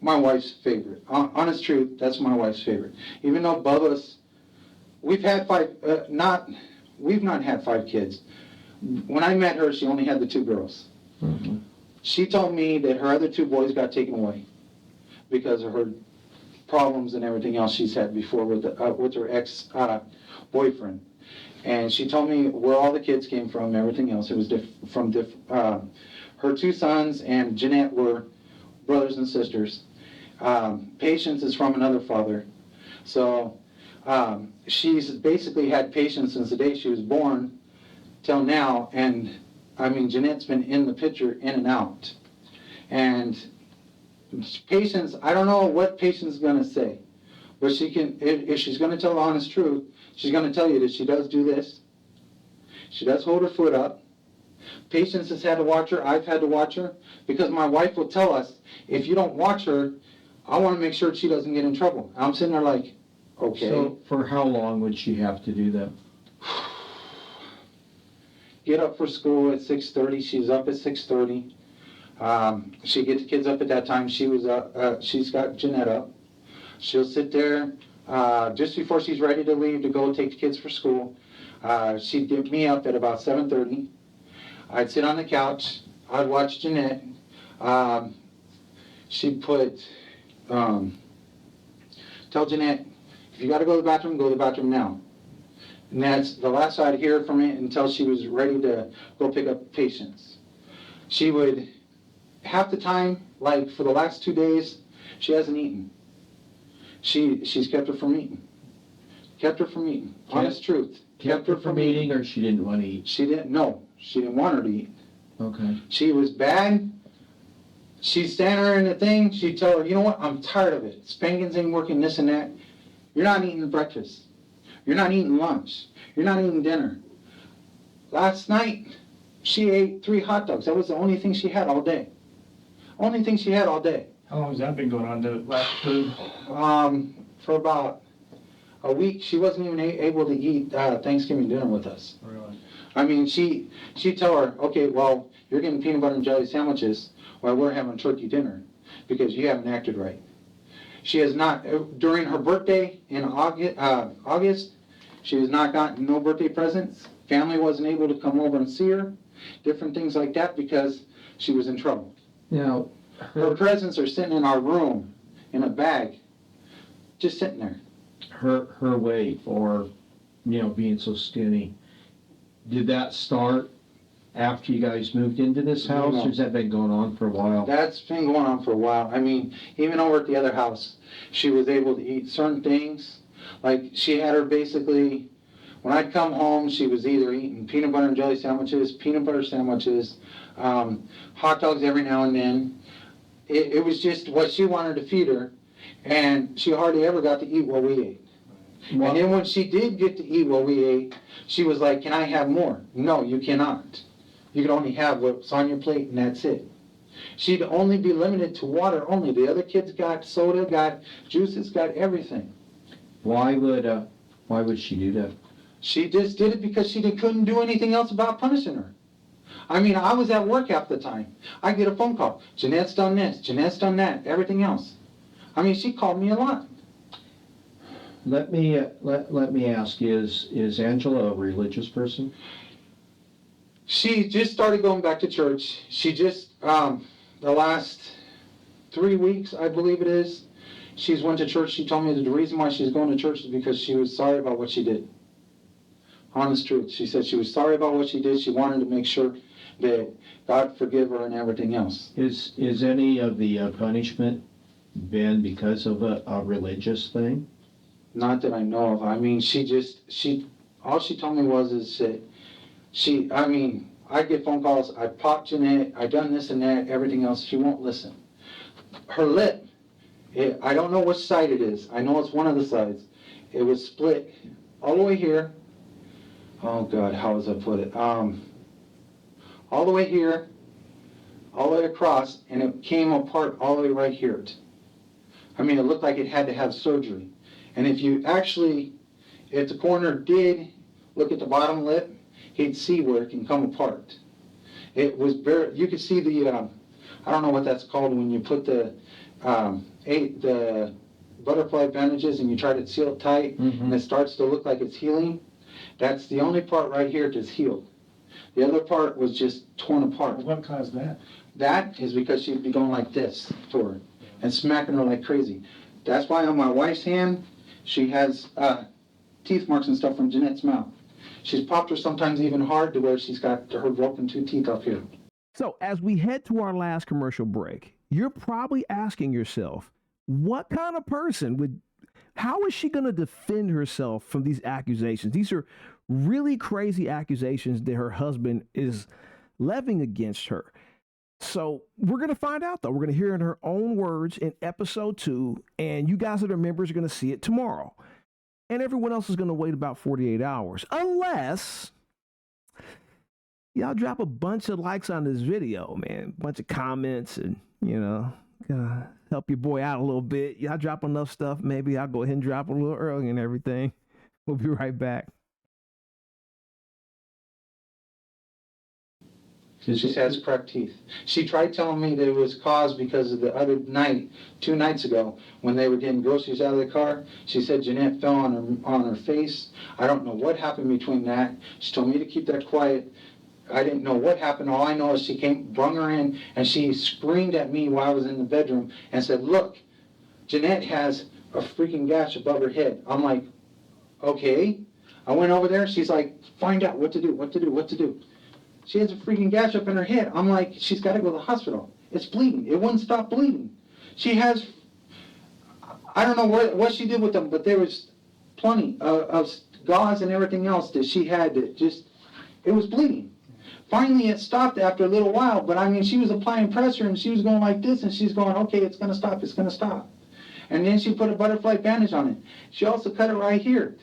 A: my wife's favorite. Honest truth, that's my wife's favorite. Even though Bubba's, we've not had 5 kids. When I met her, she only had the 2 girls.
B: Mm-hmm.
A: She told me that her other 2 boys got taken away because of her problems and everything else she's had before with her ex-boyfriend. And she told me where all the kids came from, everything else. It was her 2 sons and Jeanette were brothers and sisters. Patience is from another father. So she's basically had patience since the day she was born till now. And I mean, Jeanette's been in the picture in and out. And Patience, I don't know what Patience is going to say. But she can, if she's going to tell the honest truth, she's going to tell you that she does do this. She does hold her foot up. Patience has had to watch her. I've had to watch her. Because my wife will tell us, if you don't watch her, I want to make sure she doesn't get in trouble. I'm sitting there like, okay.
B: So for how long would she have to do that?
A: Get up for school at 6:30. She's up at 6:30. She get the kids up at that time. She's got Jeanette up. She'll sit there just before she's ready to leave to go take the kids for school. She'd get me up at about 7:30. I'd sit on the couch. I'd watch Jeanette. She'd tell Jeanette, if you got to go to the bathroom, go to the bathroom now. And that's the last I'd hear from it until she was ready to go pick up Patience. She would, half the time, like for the last 2 days, she hasn't eaten. She's kept her from eating. Kept her from eating. Honest truth.
B: Kept her from eating, or she didn't want to eat?
A: She didn't want her to eat.
B: Okay.
A: She was bad. She'd stand her in the thing, she'd tell her, you know what, I'm tired of it. Spankings ain't working, this and that. You're not eating breakfast. You're not eating lunch. You're not eating dinner. Last night, she ate 3 hot dogs. That was the only thing she had all day. Only thing she had all day.
D: How long has that been going on, the last food?
A: For about a week. She wasn't even able to eat Thanksgiving dinner with us.
D: Really?
A: I mean, she'd tell her, okay, well, you're getting peanut butter and jelly sandwiches while we're having turkey dinner because you haven't acted right. She has not, during her birthday in August, she has not gotten no birthday presents. Family wasn't able to come over and see her. Different things like that because she was in trouble.
B: Now,
A: her presents are sitting in our room in a bag, just sitting there.
B: Her weight, or, being so skinny, did that start after you guys moved into this house,
A: No.
B: or has that been going on for a while?
A: That's been going on for a while. I mean, even over at the other house, she was able to eat certain things. Like, she had her basically, when I'd come home, she was either eating peanut butter and jelly sandwiches, peanut butter sandwiches, hot dogs every now and then. It was just what she wanted to feed her, and she hardly ever got to eat what we ate.
B: Well,
A: And then when she did get to eat what we ate, she was like, can I have more? No, you cannot. You can only have what's on your plate, and that's it. She'd only be limited to water only. The other kids got soda, got juices, got everything.
B: why would she do that?
A: She just did it because she couldn't do anything else about punishing her. I mean, I was at work half the time. I get a phone call. Jeanette's done this. Jeanette's done that. Everything else. I mean, she called me a lot.
B: Let me ask: Is Angela a religious person?
A: She just started going back to church. She just the last 3 weeks, I believe it is, she's went to church. She told me that the reason why she's going to church is because she was sorry about what she did. Honest truth. She said she was sorry about what she did. She wanted to make sure that God forgive her and everything else.
B: Is any of the punishment been because of a religious thing?
A: Not that I know of. I mean, all she told me was is that I get phone calls, I popped Jeanette, I done this and that, everything else, she won't listen. Her lip, I don't know which side it is. I know it's one of the sides. It was split all the way here. Oh God, how does I put it? All the way here, all the way across, and it came apart all the way right here. I mean, it looked like it had to have surgery. And if the coroner did look at the bottom lip, he'd see where it can come apart. It was very, you could see the, I don't know what that's called when you put the butterfly bandages and you try to seal it tight, and it starts to look like it's healing. That's the only part right here that's healed. The other part was just torn apart.
D: What caused that?
A: That is because she'd be going like this to her and smacking her like crazy. That's why on my wife's hand, she has teeth marks and stuff from Jeanette's mouth. She's popped her sometimes even hard to where she's got her broken 2 teeth up here.
C: So as we head to our last commercial break, you're probably asking yourself, what kind of person how is she going to defend herself from these accusations? These are really crazy accusations that her husband is levying against her. So we're going to find out, though. We're going to hear in her own words in episode 2, and you guys that are members are going to see it tomorrow. And everyone else is going to wait about 48 hours, unless y'all drop a bunch of likes on this video, man, a bunch of comments, and, help your boy out a little bit. Y'all drop enough stuff, maybe I'll go ahead and drop a little early and everything. We'll be right back.
A: She has cracked teeth. She tried telling me that it was caused because of the other night, 2 nights ago, when they were getting groceries out of the car. She said Jeanette fell on her face. I don't know what happened between that. She told me to keep that quiet. I didn't know what happened. All I know is she brung her in, and she screamed at me while I was in the bedroom and said, "Look, Jeanette has a freaking gash above her head." I'm like, okay. I went over there. She's like, find out what to do. She has a freaking gash up in her head. I'm like, she's got to go to the hospital. It's bleeding. It wouldn't stop bleeding. She has, I don't know what she did with them, but there was plenty of gauze and everything else that she had that just, it was bleeding. Finally, it stopped after a little while, but I mean, she was applying pressure and she was going like this, and she's going, okay, it's going to stop. And then she put a butterfly bandage on it. She also cut it right here.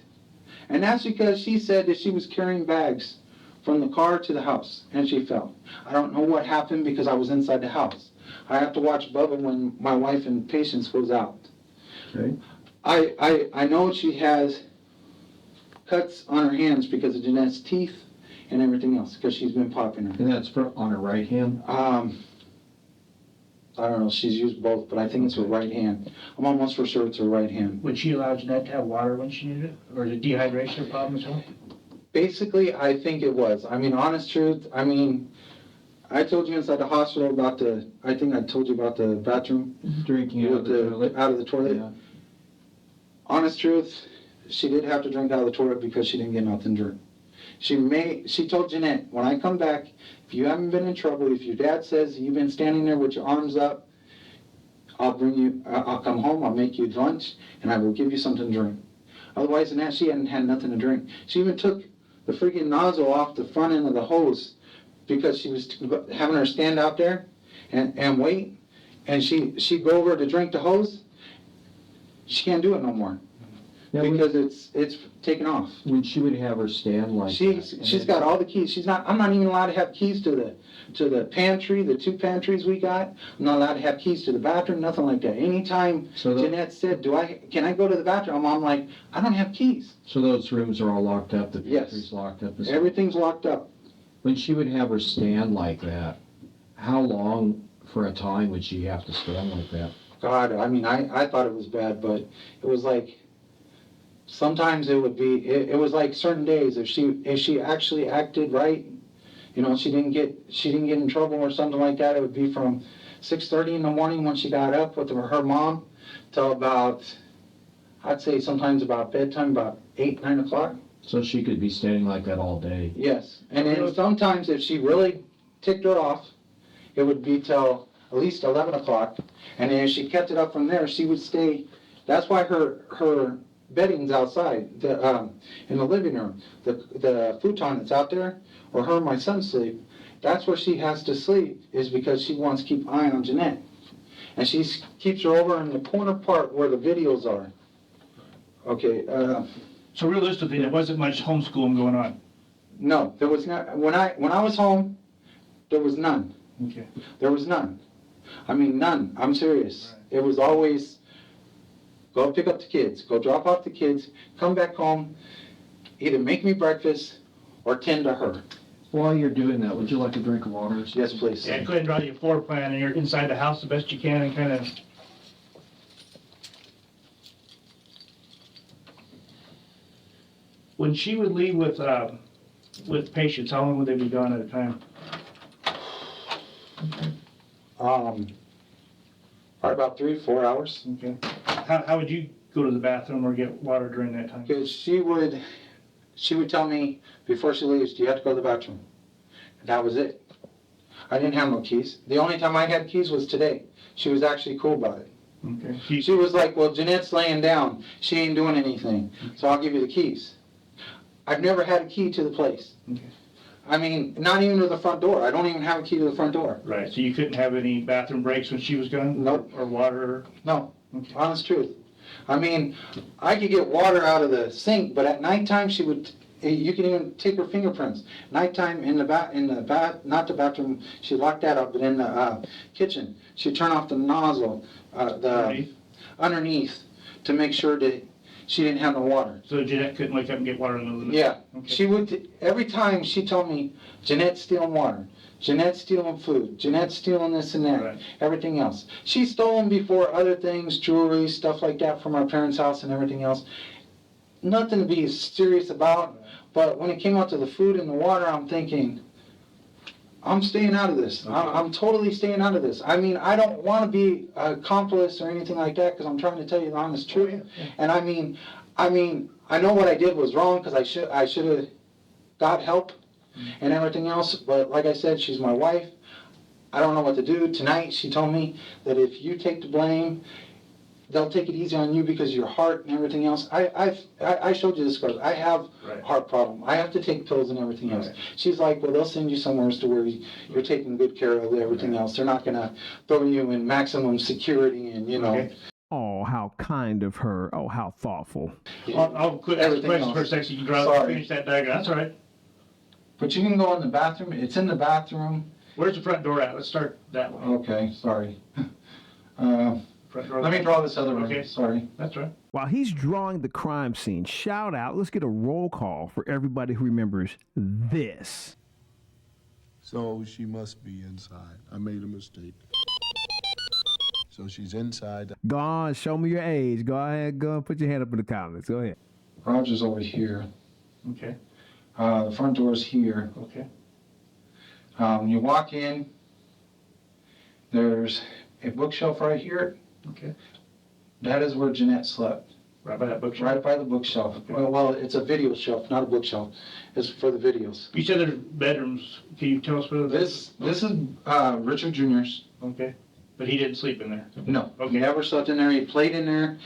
A: And that's because she said that she was carrying bags from the car to the house, and she fell. I don't know what happened because I was inside the house. I have to watch Bubba when my wife and Patience goes out.
B: Okay.
A: I know she has cuts on her hands because of Jeanette's teeth and everything else, because she's been popping her.
B: And that's on her right hand?
A: I don't know, she's used both, but I think it's her right hand. I'm almost for sure it's her right hand.
D: Would she allow Jeanette to have water when she needed it? Or is it dehydration problem as well?
A: Basically, I think it was. I mean, honest truth, I told you inside the hospital about I think I told you about the bathroom.
B: Drinking out of the toilet.
A: Out of the toilet.
B: Yeah.
A: Honest truth, she did have to drink out of the toilet because she didn't get nothing to drink. She told Jeanette, when I come back, if you haven't been in trouble, if your dad says you've been standing there with your arms up, I'll come home, I'll make you lunch, and I will give you something to drink. Otherwise than that, she hadn't had nothing to drink. She even took the freaking nozzle off the front end of the hose because she was having her stand out there and wait, and she'd go over to drink the hose. She can't do it no more. Yeah, because it's taken off.
B: When she would have her stand like
A: she's got all the keys. I'm not even allowed to have keys to the pantry, the 2 pantries we got. I'm not allowed to have keys to the bathroom, nothing like that. Anytime Jeanette said, can I go to the bathroom? I'm like, I don't have keys.
B: So those rooms are all locked up, the pantry's
A: yes.
B: Locked up?
A: Everything's locked up.
B: When she would have her stand like that, how long for a time would she have to stand like that?
A: God, I thought it was bad, but it was like, sometimes it would be, it was like certain days, if she actually acted right, she didn't get in trouble or something like that, it would be from 6:30 in the morning when she got up with her mom till about, I'd say sometimes about bedtime, about 8, 9 o'clock.
B: So she could be standing like that all day?
A: Yes, and then sometimes if she really ticked her off, it would be till at least 11 o'clock. And then if she kept it up from there, she would stay. That's why her bedding's outside, in the living room. The futon that's out there, where her and my son sleep, that's where she has to sleep, is because she wants to keep an eye on Jeanette. And she keeps her over in the corner part where the videos are. Okay,
D: So realistically, there wasn't much homeschooling going on?
A: no, there was not. When I was home, there was none.
D: Okay.
A: There was none. I mean, none. I'm serious.
D: Right.
A: It was always go pick up the kids, go drop off the kids, come back home, either make me breakfast or tend to her.
B: While you're doing that, would you like a drink of water?
A: Yes, please.
D: Yeah, go ahead and draw your floor plan, and you're inside the house the best you can, and kind of. When she would leave with patients, how long would they be gone at a time?
A: Probably about 3 or 4 hours.
D: Okay. How would you go to the bathroom or get water during that time?
A: Because she would tell me before she leaves, do you have to go to the bathroom? And that was it. I didn't have no keys. The only time I had keys was today. She was actually cool about it.
D: Okay.
A: She was like, well, Jeanette's laying down. She ain't doing anything. So I'll give you the keys. I've never had a key to the place.
D: Okay.
A: I mean, not even to the front door. I don't even have a key to the front door.
D: Right, so you couldn't have any bathroom breaks when she was gone?
A: Nope.
D: Or water?
A: No,
D: Okay.
A: honest truth. I mean, I could get water out of the sink, but at nighttime she would, you can even take her fingerprints. Nighttime in the not the bathroom, she locked that up, but in the kitchen, she'd turn off the nozzle, underneath to make sure that she didn't have no water.
D: So Jeanette couldn't wake up and get water in the middle of the night?
A: Yeah,
D: Okay.
A: she would, every time she told me, Jeanette's stealing water, Jeanette's stealing food, Jeanette's stealing this and that,
D: Right.
A: everything else. She's stolen before other things, jewelry, stuff like that from our parents' house and everything else. Nothing to be serious about, but when it came out to the food and the water, I'm thinking, I'm staying out of this.
B: Okay.
A: I'm totally staying out of this. I mean, I don't want to be an accomplice or anything like that, because I'm trying to tell you the honest truth.
D: Yeah.
A: And I mean, I know what I did was wrong, because I should have got help and everything else. But like I said, she's my wife. I don't know what to do. Tonight, she told me that if you take the blame, they'll take it easy on you because of your heart and everything else. I showed you the scars. I have
D: Right.
A: heart problem. I have to take pills and everything else.
D: Right.
A: She's like, well, they'll send you somewhere to where you're taking good care of everything else. They're not gonna throw you in maximum security and
D: Okay.
C: Oh, how kind of her. Oh, how thoughtful.
D: I'll quit asking
A: Everything
D: questions
A: else.
D: for a second so you can draw,
A: Sorry.
D: finish that diagram. That's all right.
A: But you can go in the bathroom. It's in the bathroom.
D: Where's the front door at? Let's start that way.
A: Okay, sorry.
D: Front door.
A: Let me draw this other one.
D: Okay.
A: Sorry.
D: That's right.
C: While he's drawing the crime scene, shout out, let's get a roll call for everybody who remembers this.
E: So she must be inside. I made a mistake. So she's inside.
C: Go on, show me your age. Go ahead, go and put your hand up in the comments. Go ahead.
A: Roger's over here.
D: Okay.
A: The front door's here.
D: Okay.
A: You walk in, there's a bookshelf right here.
D: Okay.
A: That is where Jeanette slept,
D: Right by that bookshelf.
A: right by the bookshelf.
D: Okay.
A: Well, it's a video shelf, not a bookshelf. It's for the videos.
D: You said there's bedrooms. Can you tell us whether
A: This is Richard Jr.'s.
D: Okay. But he didn't sleep in there.
A: No,
D: Okay.
A: he never slept in there. He played in there.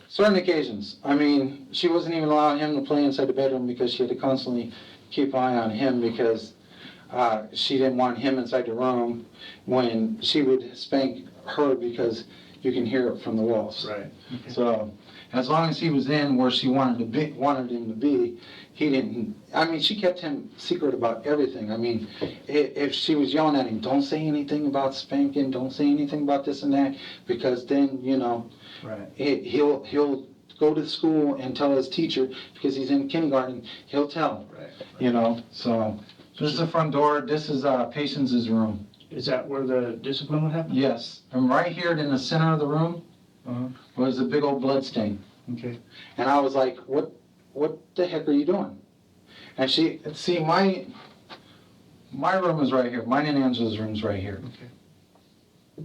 A: Certain occasions. I mean, she wasn't even allowing him to play inside the bedroom because she had to constantly keep an eye on him because she didn't want him inside the room when she would spank her because you can hear it from the walls.
D: Right. Okay.
A: So as long as he was in where she wanted him to be, he didn't. I mean, she kept him secret about everything. I mean, if she was yelling at him, don't say anything about spanking, don't say anything about this and that, because then
D: Right.
A: he'll go to school and tell his teacher because he's in kindergarten. He'll tell.
D: Right.
A: So this is the front door. This is Patience's room.
D: Is that where the discipline would happen?
A: Yes, and right here in the center of the room
D: Uh-huh.
A: was a big old blood stain.
D: Okay.
A: And I was like, what the heck are you doing? And my room is right here. Mine and Angela's room's right here.
D: Okay.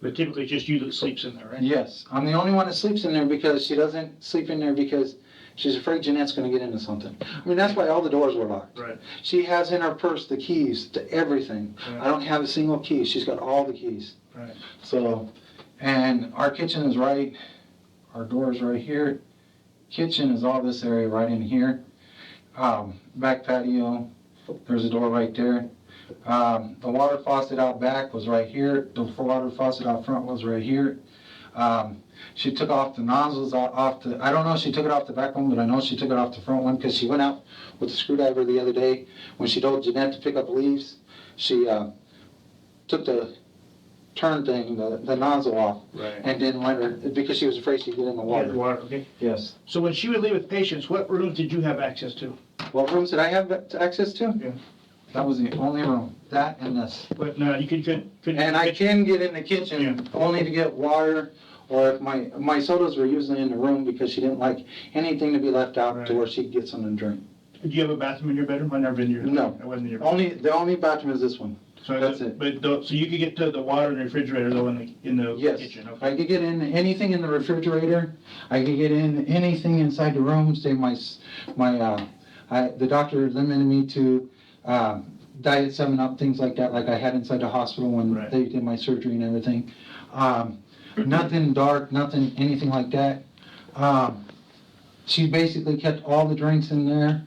D: But typically it's just you that sleeps in there, right?
A: Yes, I'm the only one that sleeps in there because she doesn't sleep in there because She's afraid Jeanette's gonna get into something. I mean, that's why all the doors were locked.
D: Right.
A: She has in her purse the keys to everything.
D: Right.
A: I don't have a single key. She's got all the keys.
D: Right.
A: So, and our kitchen is right, our door is right here. Kitchen is all this area right in here. Back patio, there's a door right there. The water faucet out back was right here. The water faucet out front was right here. She took off the nozzles off the, I don't know if she took it off the back one, but I know she took it off the front one because she went out with the screwdriver the other day. When she told Jeanette to pick up leaves, she took the turn thing, the nozzle off,
D: Right.
A: and didn't let her, because she was afraid she'd get in the
D: Yeah,
A: water.
D: the water, okay.
A: Yes.
D: So when she would leave with patients, what rooms did you have access to?
A: What rooms did I have access to?
D: Yeah.
A: That was the only room, that and this.
D: But no, you couldn't.
A: And I can get in the kitchen only to get water, or if my sodas were usually in the room because she didn't like anything to be left out
D: Right.
A: to where she'd get something to drink.
D: Do you have a bathroom in your bedroom? I've never been in your.
A: No.
D: I wasn't in your bedroom.
A: The only bathroom is this one.
D: So
A: that's it.
D: So you could get to the water in the refrigerator though in the
A: Yes.
D: kitchen, okay?
A: I could get in anything in the refrigerator. I could get in anything inside the room. Say the doctor limited me to Diet 7-Up, things like that, like I had inside the hospital when
D: Right.
A: they did my surgery and everything. Nothing dark, nothing, anything like that. She basically kept all the drinks in there.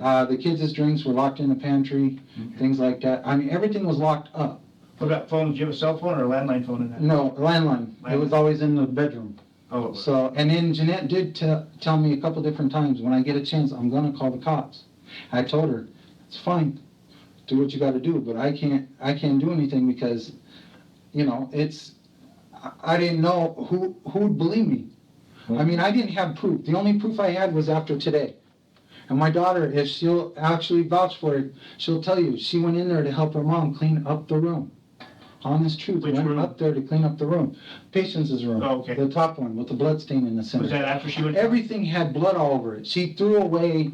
A: The kids' drinks were locked in the pantry, things like that. I mean, everything was locked up.
D: What about phones? Do you have a cell phone or a landline phone in that?
A: No, landline. It was always in the bedroom.
D: Oh,
A: So, and then Jeanette did tell me a couple different times, when I get a chance, I'm gonna call the cops. I told her, it's fine, do what you gotta do, but I can't do anything because, you know, I didn't know who would believe me. I mean, I didn't have proof. The only proof I had was after today. And my daughter, if she'll actually vouch for it, she'll tell you, she went in there to help her mom clean up the room. Honest truth,
D: Which
A: went
D: room?
A: up there to clean up the room. Patients' room.
D: Oh, okay.
A: The top one with the blood stain in the center.
D: Was that after she went?
A: Everything had blood all over it. She threw away,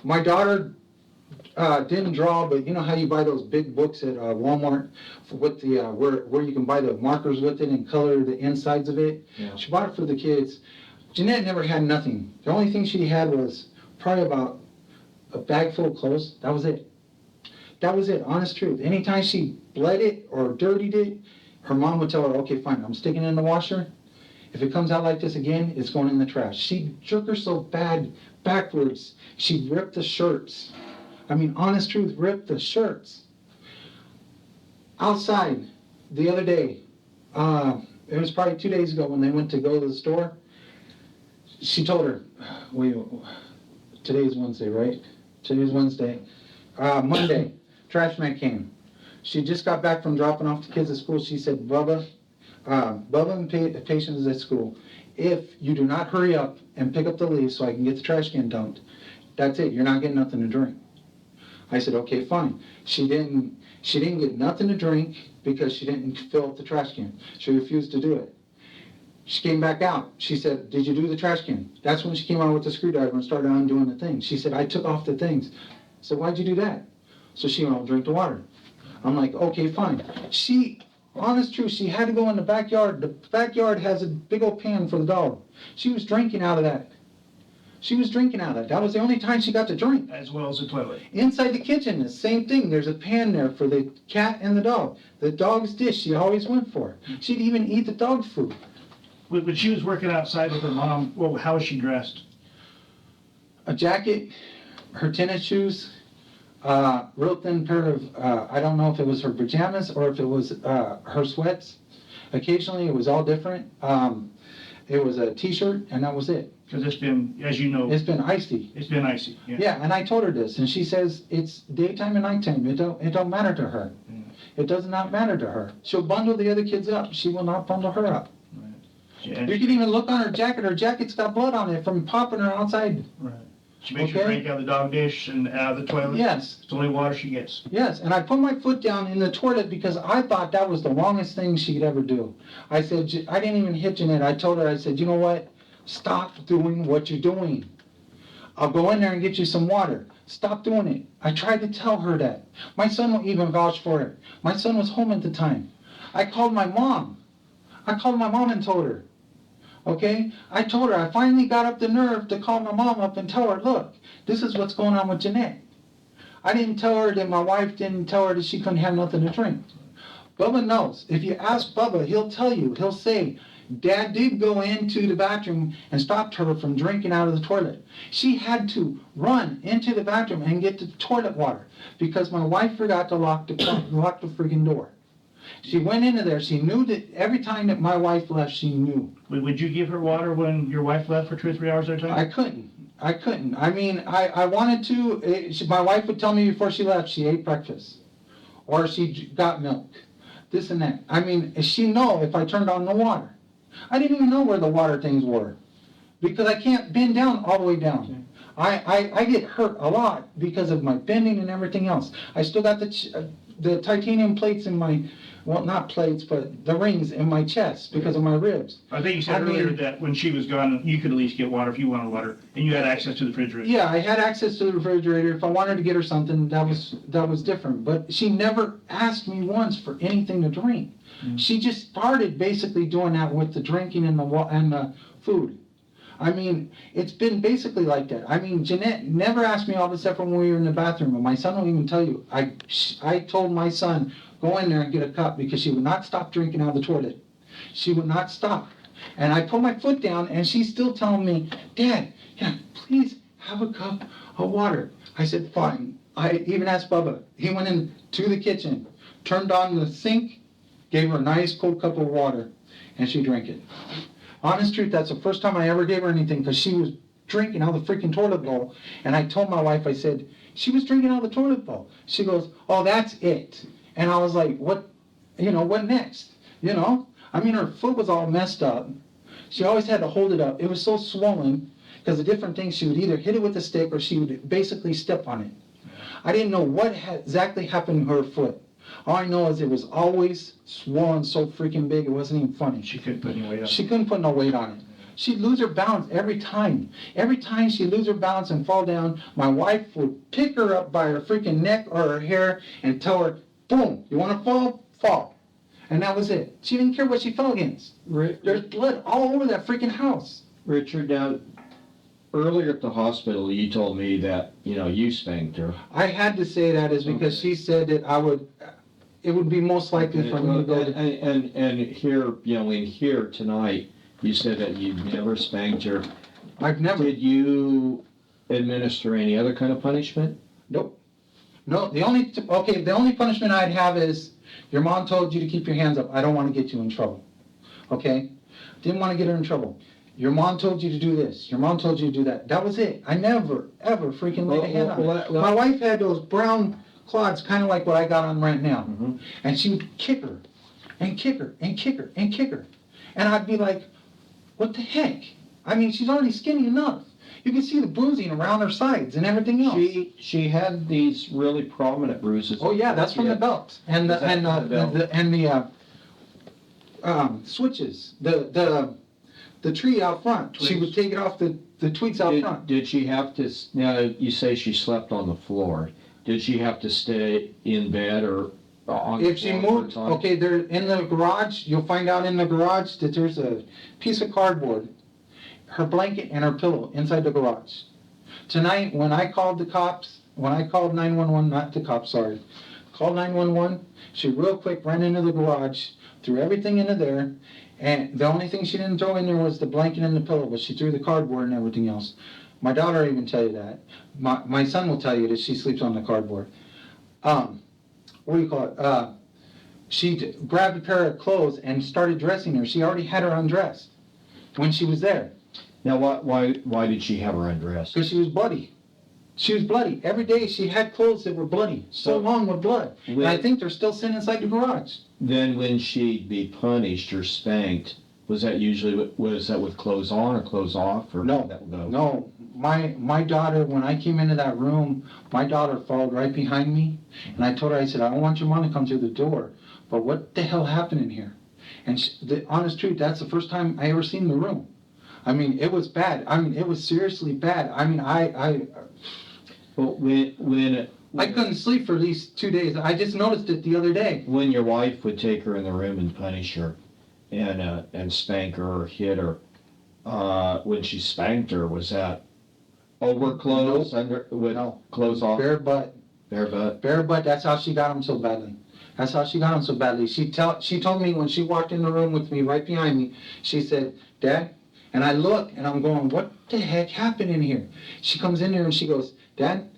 A: my daughter didn't draw, but you know how you buy those big books at Walmart with the, where you can buy the markers with it and color the insides of it?
B: Yeah.
A: She bought it for the kids. Jeanette never had nothing. The only thing she had was probably about a bag full of clothes. That was it. That was it, honest truth. Anytime she bled it or dirtied it, her mom would tell her, okay, fine, I'm sticking it in the washer. If it comes out like this again, it's going in the trash. She'd jerk her so bad backwards, she'd rip the shirts. I mean, honest truth, rip the shirts. Outside, the other day, it was probably 2 days ago when they went to go to the store, she told her, today's Wednesday, right? Today's Wednesday. Monday, trash man came. She just got back from dropping off the kids at school. She said, Bubba and patients at school, if you do not hurry up and pick up the leaves so I can get the trash can dumped, that's it, you're not getting nothing to drink. I said, okay, fine. She didn't get nothing to drink because she didn't fill up the trash can. She refused to do it. She came back out. She said, did you do the trash can? That's when she came out with the screwdriver and started undoing the thing. She said, I took off the things. So why'd you do that? So she went, I'll drink the water. I'm like, okay, fine. Honest truth, she had to go in the backyard. The backyard has a big old pan for the dog. She was drinking out of that. That was the only time she got to drink.
D: As well as the toilet.
A: Inside the kitchen, the same thing. There's a pan there for the cat and the dog. The dog's dish she always went for. She'd even eat the dog's food.
D: When she was working outside with her mom, well, how was she dressed?
A: A jacket, her tennis shoes, real thin pair of, I don't know if it was her pajamas or if it was her sweats. Occasionally it was all different. It was a t-shirt and that was it.
D: Because it's been, as you know.
A: It's been icy.
D: It's been icy, yeah.
A: Yeah, and I told her this, and she says it's daytime and nighttime. It don't matter to her. It does not matter to her. She'll bundle the other kids up. She will not bundle her up.
D: Right.
A: You can even look on her jacket. Her jacket's got blood on it from popping her outside.
D: Right. She makes her drink out of the dog dish and out of the toilet?
A: Yes.
D: It's the only water she gets.
A: Yes, and I put my foot down in the toilet because I thought that was the wrongest thing she could ever do. I said, I didn't even hit Jeanette. I told her, I said, you know what? Stop doing what you're doing. I'll go in there and get you some water. Stop doing it. I tried to tell her that. My son won't even vouch for it. My son was home at the time. I called my mom. And told her. Okay? I told her, I finally got up the nerve to call my mom up and tell her, look, this is what's going on with Jeanette. I didn't tell her that my wife didn't tell her that she couldn't have nothing to drink. Bubba knows. If you ask Bubba, he'll tell you. He'll say, Dad did go into the bathroom and stopped her from drinking out of the toilet. She had to run into the bathroom and get the toilet water because my wife forgot to lock the freaking door. She went into there. She knew that every time that my wife left, she knew.
D: Would you give her water when your wife left for 2 or 3 hours at a time?
A: I couldn't. I mean, I wanted to. My wife would tell me before she left she ate breakfast or she got milk, this and that. I mean, she know if I turned on the water. I didn't even know where the water things were because I can't bend down all the way down. I get hurt a lot because of my bending and everything else. I still got the titanium plates in my, well, not plates, but the rings in my chest because of my ribs.
D: I think you said earlier that when she was gone, you could at least get water if you wanted water, and you had access to the refrigerator.
A: Yeah, I had access to the refrigerator. If I wanted to get her something, that was different. But she never asked me once for anything to drink. Mm-hmm. She just started basically doing that with the drinking and the food. I mean, it's been basically like that. I mean, Jeanette never asked me all this stuff when we were in the bathroom, and my son will even tell you. I told my son, go in there and get a cup because she would not stop drinking out of the toilet. She would not stop. And I put my foot down, and she's still telling me, Dad, yeah, please have a cup of water. I said, fine. I even asked Bubba. He went into the kitchen, turned on the sink, gave her a nice cold cup of water, and she drank it. Honest truth, that's the first time I ever gave her anything because she was drinking out of the freaking toilet bowl. And I told my wife, I said, she was drinking out of the toilet bowl. She goes, oh, that's it. And I was like, what next? I mean, her foot was all messed up. She always had to hold it up. It was so swollen because the different things, she would either hit it with a stick or she would basically step on it. I didn't know what exactly happened to her foot. All I know is it was always swollen so freaking big, it wasn't even funny.
D: She couldn't put any weight on it.
A: She couldn't put no weight on it. She'd lose her balance every time. Every time she'd lose her balance and fall down, my wife would pick her up by her freaking neck or her hair and tell her, boom, you want to fall? Fall. And that was it. She didn't care what she fell against. There's blood all over that freaking house.
B: Richard, now, earlier at the hospital, you told me that, you spanked her.
A: I had to say that is because she said that it would be most likely for me to go to...
B: And here, in here tonight, you said that you never spanked her.
A: I've never.
B: Did you administer any other kind of punishment?
A: Nope. No, the only punishment I'd have is your mom told you to keep your hands up. I don't want to get you in trouble. Okay? Didn't want to get her in trouble. Your mom told you to do this. Your mom told you to do that. That was it. I never, ever freaking laid a hand on her. My wife had those brown clods, kind of like what I got on right now. Mm-hmm. And she would kick her, and kick her, and kick her, and kick her. And I'd be like, what the heck? I mean, she's already skinny enough. You can see the bruising around her sides and everything else.
B: She had these really prominent bruises.
A: Oh yeah, that's from the belt and the switches, the tree out front. Twigs. She would take it off the twigs out front.
B: Did she have to? Now you say she slept on the floor. Did she have to stay in bed or on the floor?
A: If she moved, okay, there in the garage, you'll find out in the garage that there's a piece of cardboard, her blanket and her pillow inside the garage. Tonight, when I called the cops, when I called 911, not the cops, sorry, called 911, she real quick ran into the garage, threw everything into there, and the only thing she didn't throw in there was the blanket and the pillow, but she threw the cardboard and everything else. My daughter will even tell you that. My son will tell you that she sleeps on the cardboard. What do you call it? She grabbed a pair of clothes and started dressing her. She already had her undressed when she was there.
B: Now, why did she have her undressed?
A: Because she was bloody. She was bloody. Every day she had clothes that were bloody, so long with blood. And I think they're still sitting inside the garage.
B: Then when she'd be punished or spanked, was that with clothes on or clothes off? Or
A: No. My daughter, when I came into that room, my daughter followed right behind me, and I told her, I said, I don't want your mom to come through the door, but what the hell happened in here? And the honest truth, that's the first time I ever seen the room. I mean, it was bad. I mean, it was seriously bad. I mean, I couldn't sleep for at least 2 days. I just noticed it the other day.
B: When your wife would take her in the room and punish her and spank her or hit her, when she spanked her, was that over clothes, under, with
A: No.
B: clothes off?
A: Bare butt.
B: Bare butt?
A: Bare butt, that's how she got him so badly. That's how she got him so badly. She told me when she walked in the room with me, right behind me, she said, Dad, and I look and I'm going, what the heck happened in here? She comes in there and she goes, Dad,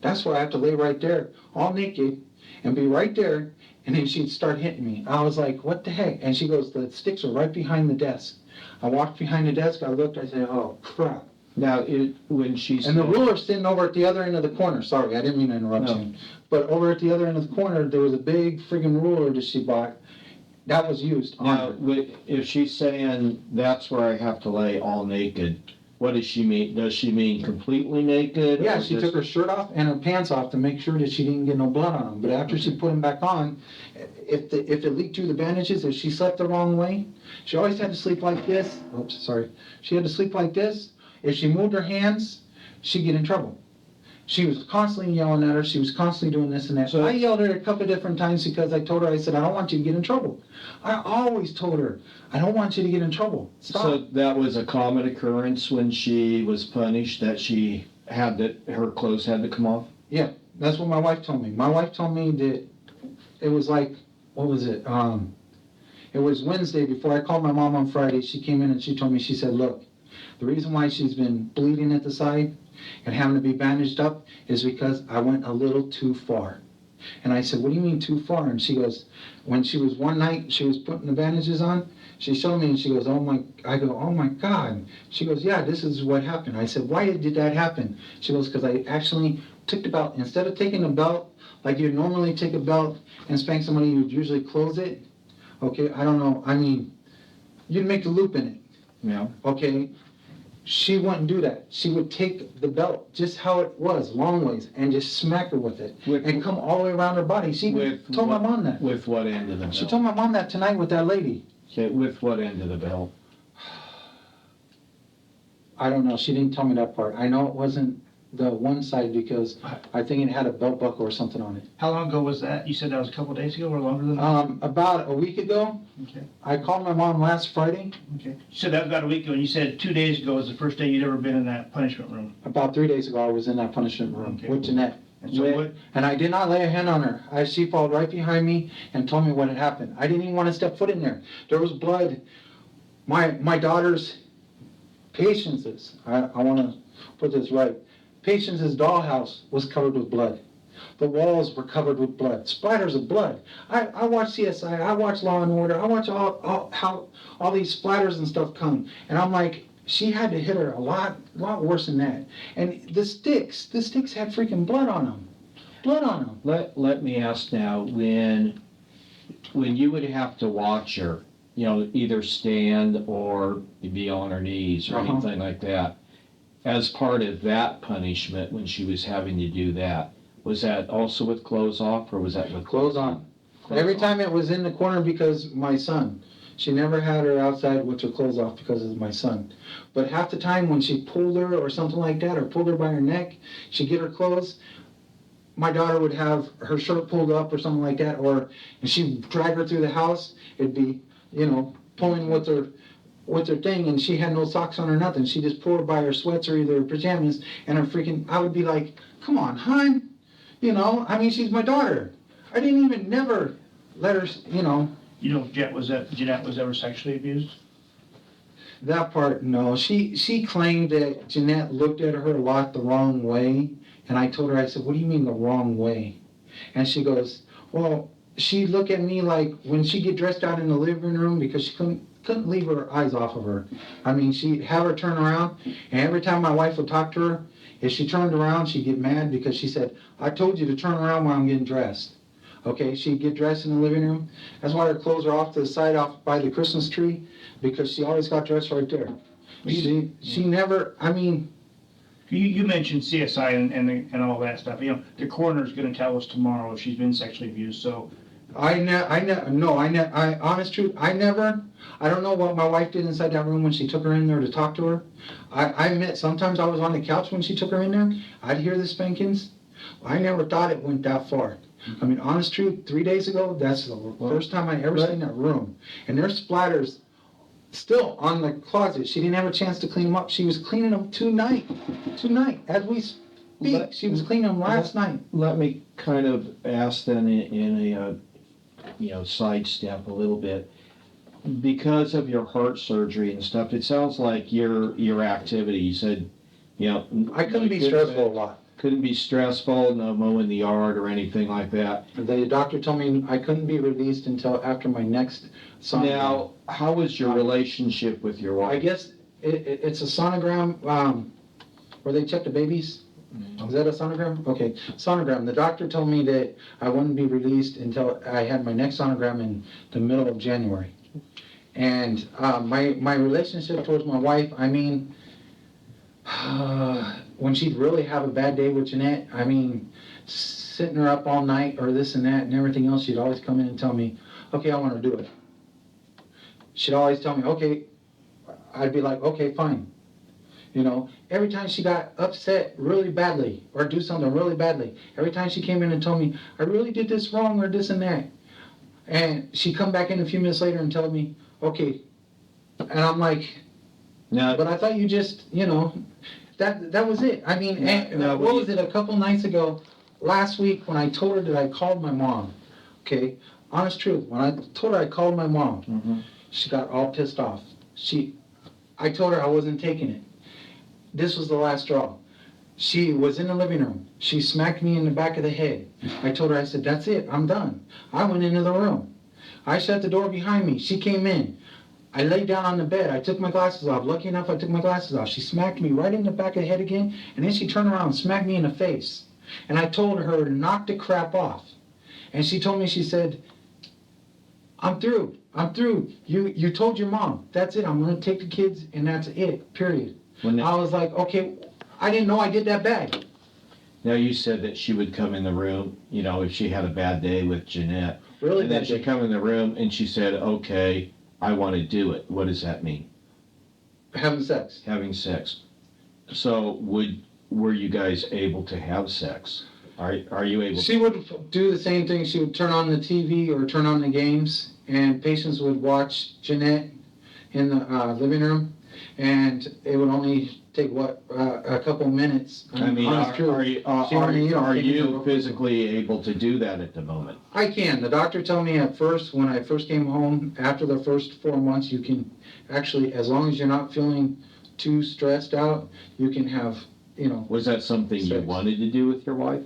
A: that's why I have to lay right there, all naked, and be right there, and then she'd start hitting me. I was like, what the heck? And she goes, the sticks are right behind the desk. I walked behind the desk, I looked, I said, oh crap.
B: Now, when she's...
A: And the ruler's sitting over at the other end of the corner. Sorry, I didn't mean to interrupt you. But over at the other end of the corner, there was a big friggin' ruler that she bought. That was used on
B: Now,
A: her.
B: if she's saying that's where I have to lay all naked, what does she mean? Does she mean completely naked?
A: Yeah,
B: or
A: she
B: just-
A: took her shirt off and her pants off to make sure that she didn't get no blood on them. But after she put them back on, if it leaked through the bandages, if she slept the wrong way, she always had to sleep like this. Oops, sorry. She had to sleep like this. If she moved her hands, she'd get in trouble. She was constantly yelling at her. She was constantly doing this and that.
B: So-
A: I yelled at her a couple of different times because I told her, I said, I don't want you to get in trouble. I always told her, I don't want you to get in trouble. Stop.
B: So that was a common occurrence when she was punished, that she had her clothes had to come off?
A: Yeah, that's what my wife told me. My wife told me that it was like, what was it? It was Wednesday before I called my mom on Friday. She came in and she told me, she said, look, the reason why she's been bleeding at the side and having to be bandaged up is because I went a little too far. And I said, what do you mean too far? And she goes, when she was one night, she was putting the bandages on, she showed me and she goes, I go, oh my God. She goes, yeah, this is what happened. I said, why did that happen? She goes, because I actually took the belt, instead of taking a belt, like you'd normally take a belt and spank somebody, you'd usually close it. Okay, I don't know, I mean, you'd make a loop in it.
B: Yeah.
A: Okay, she wouldn't do that. She would take the belt, just how it was, long ways, and just smack her with it, and come all the way around her body. She told my mom that.
B: With what end of the belt?
A: She told my mom that tonight with that lady.
B: Okay, with what end of the belt?
A: I don't know, she didn't tell me that part. I know it wasn't the one side because I think it had a belt buckle or something on it.
D: How long ago was that? You said that was a couple of days ago or longer than that?
A: About a week ago,
D: Okay,
A: I called my mom last Friday.
D: okay. You said that was about a week ago, and you said 2 days ago was the first day you'd ever been in that punishment room.
A: About 3 days ago, I was in that punishment room
D: Okay.
A: with Jeanette.
D: And so what,
A: And I did not lay a hand on her. She followed right behind me and told me what had happened. I didn't even want to step foot in there. There was blood. My daughter's Patience's, I want to put this right. Patience's dollhouse was covered with blood. The walls were covered with blood, splatters of blood. I watch CSI, I watch Law and Order, I watch how all these splatters and stuff come, and I'm like, she had to hit her a lot worse than that. And the sticks had freaking blood on them. Blood on them.
B: Let me ask now, when you would have to watch her, either stand or be on her knees or anything like that, as part of that punishment when she was having to do that, was that also with clothes off or was that with
A: Clothes on.
B: Clothes
A: Every
B: on.
A: time it was in the corner because my son. She never had her outside with her clothes off because of my son. But half the time when she pulled her or something like that, or pulled her by her neck, she'd get her clothes, my daughter would have her shirt pulled up or something like that, and she'd drag her through the house, it'd be, pulling with her thing, and she had no socks on or nothing. She just pulled her by her sweats or either her pajamas, and I would be like, come on, hon. She's my daughter. I didn't even never let her,
D: Jeanette was ever sexually abused?
A: that part, no. She claimed that Jeanette looked at her a lot the wrong way, and I told her, I said, what do you mean the wrong way? And she goes, well, she'd look at me like when she'd get dressed out in the living room because she couldn't leave her eyes off of her. She'd have her turn around, and every time my wife would talk to her, if she turned around, she'd get mad because she said, I told you to turn around while I'm getting dressed. Okay, she'd get dressed in the living room. That's why her clothes are off to the side, off by the Christmas tree, because she always got dressed right there. She never,
D: You mentioned CSI and all that stuff. The coroner's going to tell us tomorrow if she's been sexually abused. So
A: honest truth, I don't know what my wife did inside that room when she took her in there to talk to her. I admit, sometimes I was on the couch when she took her in there. I'd hear the spankings. I never thought it went that far. Honest truth, 3 days ago, that's the first time I ever seen that room. And there's splatters still on the closet. She didn't have a chance to clean them up. She was cleaning them tonight, as we speak. She was cleaning them last night.
B: Let me kind of ask then in a sidestep a little bit. Because of your heart surgery and stuff, it sounds like your activity, you said,
A: I couldn't be stressful a lot.
B: Couldn't be stressful, no mowing the yard or anything like that.
A: The doctor told me I couldn't be released until after my next sonogram.
B: Now, how was your relationship with your wife?
A: I guess it's a sonogram where they check the babies. Is that a sonogram? Okay, sonogram. The doctor told me that I wouldn't be released until I had my next sonogram in the middle of January. And my relationship towards my wife, I mean, when she'd really have a bad day with Jeanette, I mean, sitting her up all night or this and that and everything else, she'd always come in and tell me, okay, I want to do it. She'd always tell me, okay. I'd be like, okay, fine. Every time she got upset really badly or do something really badly, every time she came in and told me, I really did this wrong or this and that. And she'd come back in a few minutes later and tell me, okay. And I'm like,
B: Now,
A: but I thought you just, that was it. I mean, what was it, a couple nights ago, last week, when I told her that I called my mom, okay, honest truth, when I told her I called my mom, she got all pissed off. I told her I wasn't taking it. This was the last straw. She was in the living room. She smacked me in the back of the head. I told her, I said, that's it, I'm done. I went into the room. I shut the door behind me. She came in. I laid down on the bed. I took my glasses off. Lucky enough, I took my glasses off. She smacked me right in the back of the head again, and then she turned around and smacked me in the face. And I told her to knock the crap off. And she told me, she said, I'm through. You told your mom. That's it. I'm going to take the kids, and that's it, period. I was like, okay, I didn't know I did that bad.
B: Now, you said that she would come in the room, if she had a bad day with Jeanette.
A: Really
B: and then
A: bad
B: she'd
A: day.
B: come in the room and she said, okay, I want to do it. What does that mean?
A: Having sex.
B: Having sex. So were you guys able to have sex? Are you able
A: She would do the same thing. She would turn on the TV or turn on the games, and patients would watch Jeanette in the living room, and it would only take, a couple minutes.
B: I mean,
A: honest truth.
B: are you physically able to do that at the moment?
A: I can. The doctor told me at first, when I first came home, after the first 4 months, you can actually, as long as you're not feeling too stressed out, you can have,
B: Was that something you
A: sex.
B: wanted to do with your wife?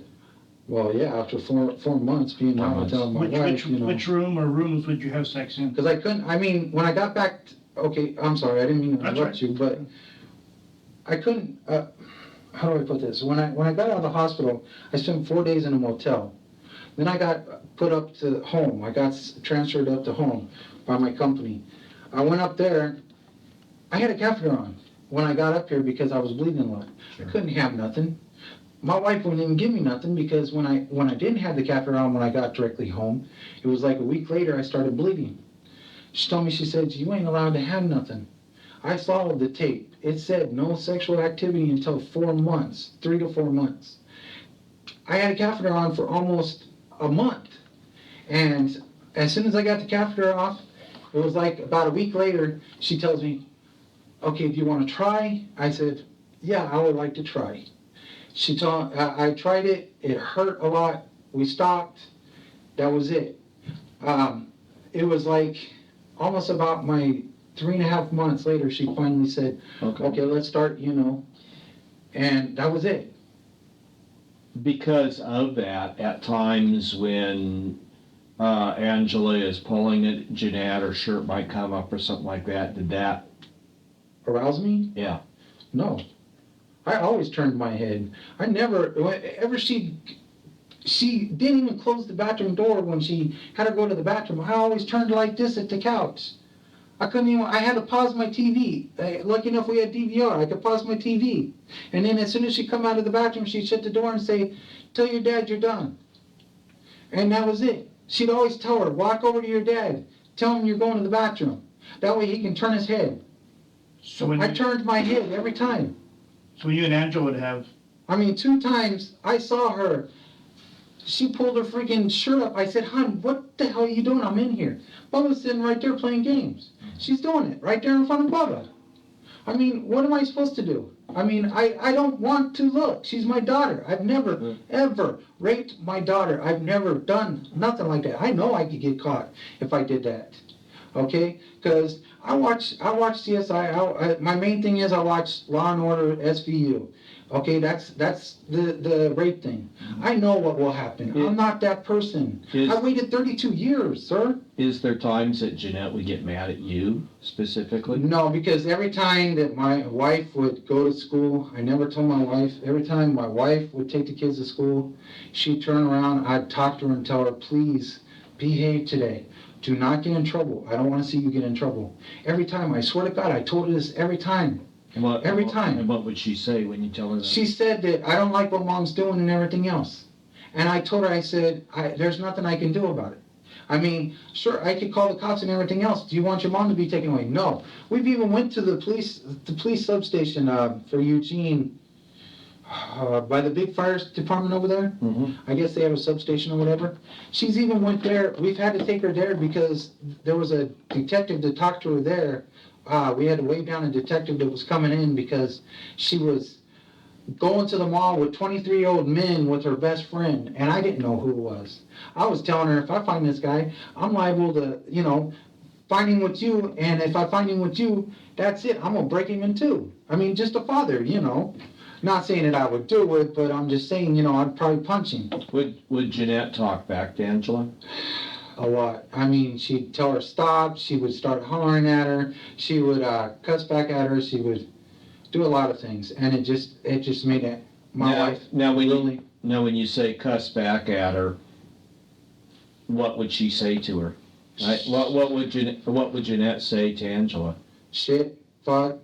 A: Well, yeah, after 4 months being home, telling my wife,
D: Which room or rooms would you have sex in?
A: Because I couldn't, when I got back, okay, I'm sorry, I didn't mean to
D: That's
A: interrupt
D: right.
A: you, but I couldn't, how do I put this? When I got out of the hospital, I spent 4 days in a motel. Then I got put up to home. I got transferred up to home by my company. I went up there, I had a catheter on when I got up here because I was bleeding a lot.
B: Sure.
A: I couldn't have nothing. My wife wouldn't even give me nothing because when I didn't have the catheter on when I got directly home, it was like a week later I started bleeding. She told me, she said, you ain't allowed to have nothing. I followed the tape. It said no sexual activity until 4 months, 3 to 4 months. I had a catheter on for almost a month. And as soon as I got the catheter off, it was like about a week later, she tells me, okay, do you want to try? I said, yeah, I would like to try. She told, I tried it. It hurt a lot. We stopped. That was it. It was like almost about my 3.5 months later, she finally said, okay, let's start, and that was it.
B: Because of that, at times when Angela is pulling at Jeanette, her shirt might come up or something like that, did that?
A: Arouse me?
B: Yeah.
A: No. I always turned my head. I never, ever she didn't even close the bathroom door when she had to go to the bathroom. I always turned like this at the couch. I had to pause my TV. Lucky enough we had DVR. I could pause my TV. And then as soon as she come out of the bathroom, she'd shut the door and say, tell your dad you're done. And that was it. She'd always tell her, walk over to your dad. Tell him you're going to the bathroom. That way he can turn his head.
D: So
A: I turned my head every time.
D: So you and Angela would have,
A: 2 times I saw her She pulled her freaking shirt up. I said, hon, what the hell are you doing? I'm in here. Bubba's sitting right there playing games. She's doing it right there in front of Bubba. I mean, what am I supposed to do? I mean, I don't want to look. She's my daughter. I've never, ever raped my daughter. I've never done nothing like that. I know I could get caught if I did that. Okay? Because I watch CSI. My main thing is I watch Law and Order SVU. Okay, that's the rape thing. I know what will happen. I'm not that person. I waited 32 years, sir.
B: Is there times that Jeanette would get mad at you specifically?
A: No, because every time that my wife would go to school, I never told my wife, every time my wife would take the kids to school, she'd turn around, I'd talk to her and tell her, please behave today. Do not get in trouble. I don't want to see you get in trouble. Every time, I swear to God, I told her this every time. Every time.
B: And what would she say when you tell her that?
A: She said that I don't like what mom's doing and everything else. And I told her, I said, there's nothing I can do about it. I mean, sure, I could call the cops and everything else. Do you want your mom to be taken away? No. We've even went to the police substation for Eugene, by the big fire department over there.
B: Mm-hmm.
A: I guess they have a substation or whatever. She's even went there. We've had to take her there because there was a detective that talked to her there. We had to wave down a detective that was coming in because she was going to the mall with 23-year-old men with her best friend, and I didn't know who it was. I was telling her, if I find this guy, I'm liable to, find him with you, and if I find him with you, that's it. I'm going to break him in two. I mean, just a father, Not saying that I would do it, but I'm just saying, I'd probably punch him.
B: Would Jeanette talk back to Angela?
A: A lot. I mean, she'd tell her stop, she would start hollering at her, she would cuss back at her, she would do a lot of things, and it just made it, my life really...
B: Now when you say cuss back at her, what would she say to her? Right? What would Jeanette say to Angela?
A: Shit, fuck,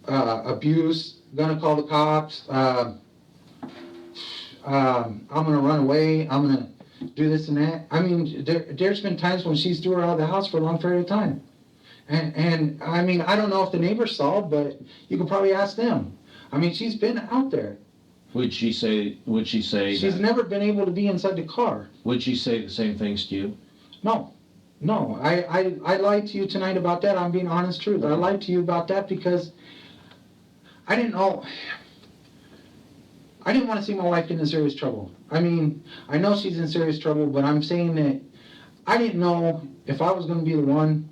A: abuse, gonna call the cops, I'm gonna run away, I'm gonna do this and that. I mean, there's been times when she's threw her out of the house for a long period of time. And I mean, I don't know if the neighbors saw, but you can probably ask them. I mean, she's been out there.
B: Would she say
A: She's never been able to be inside the car.
B: Would she say the same things to you?
A: No. I lied to you tonight about that. I'm being honest truth. I lied to you about that because I didn't know. I didn't want to see my wife get in serious trouble. I mean, I know she's in serious trouble, but I'm saying that I didn't know if I was going to be the one,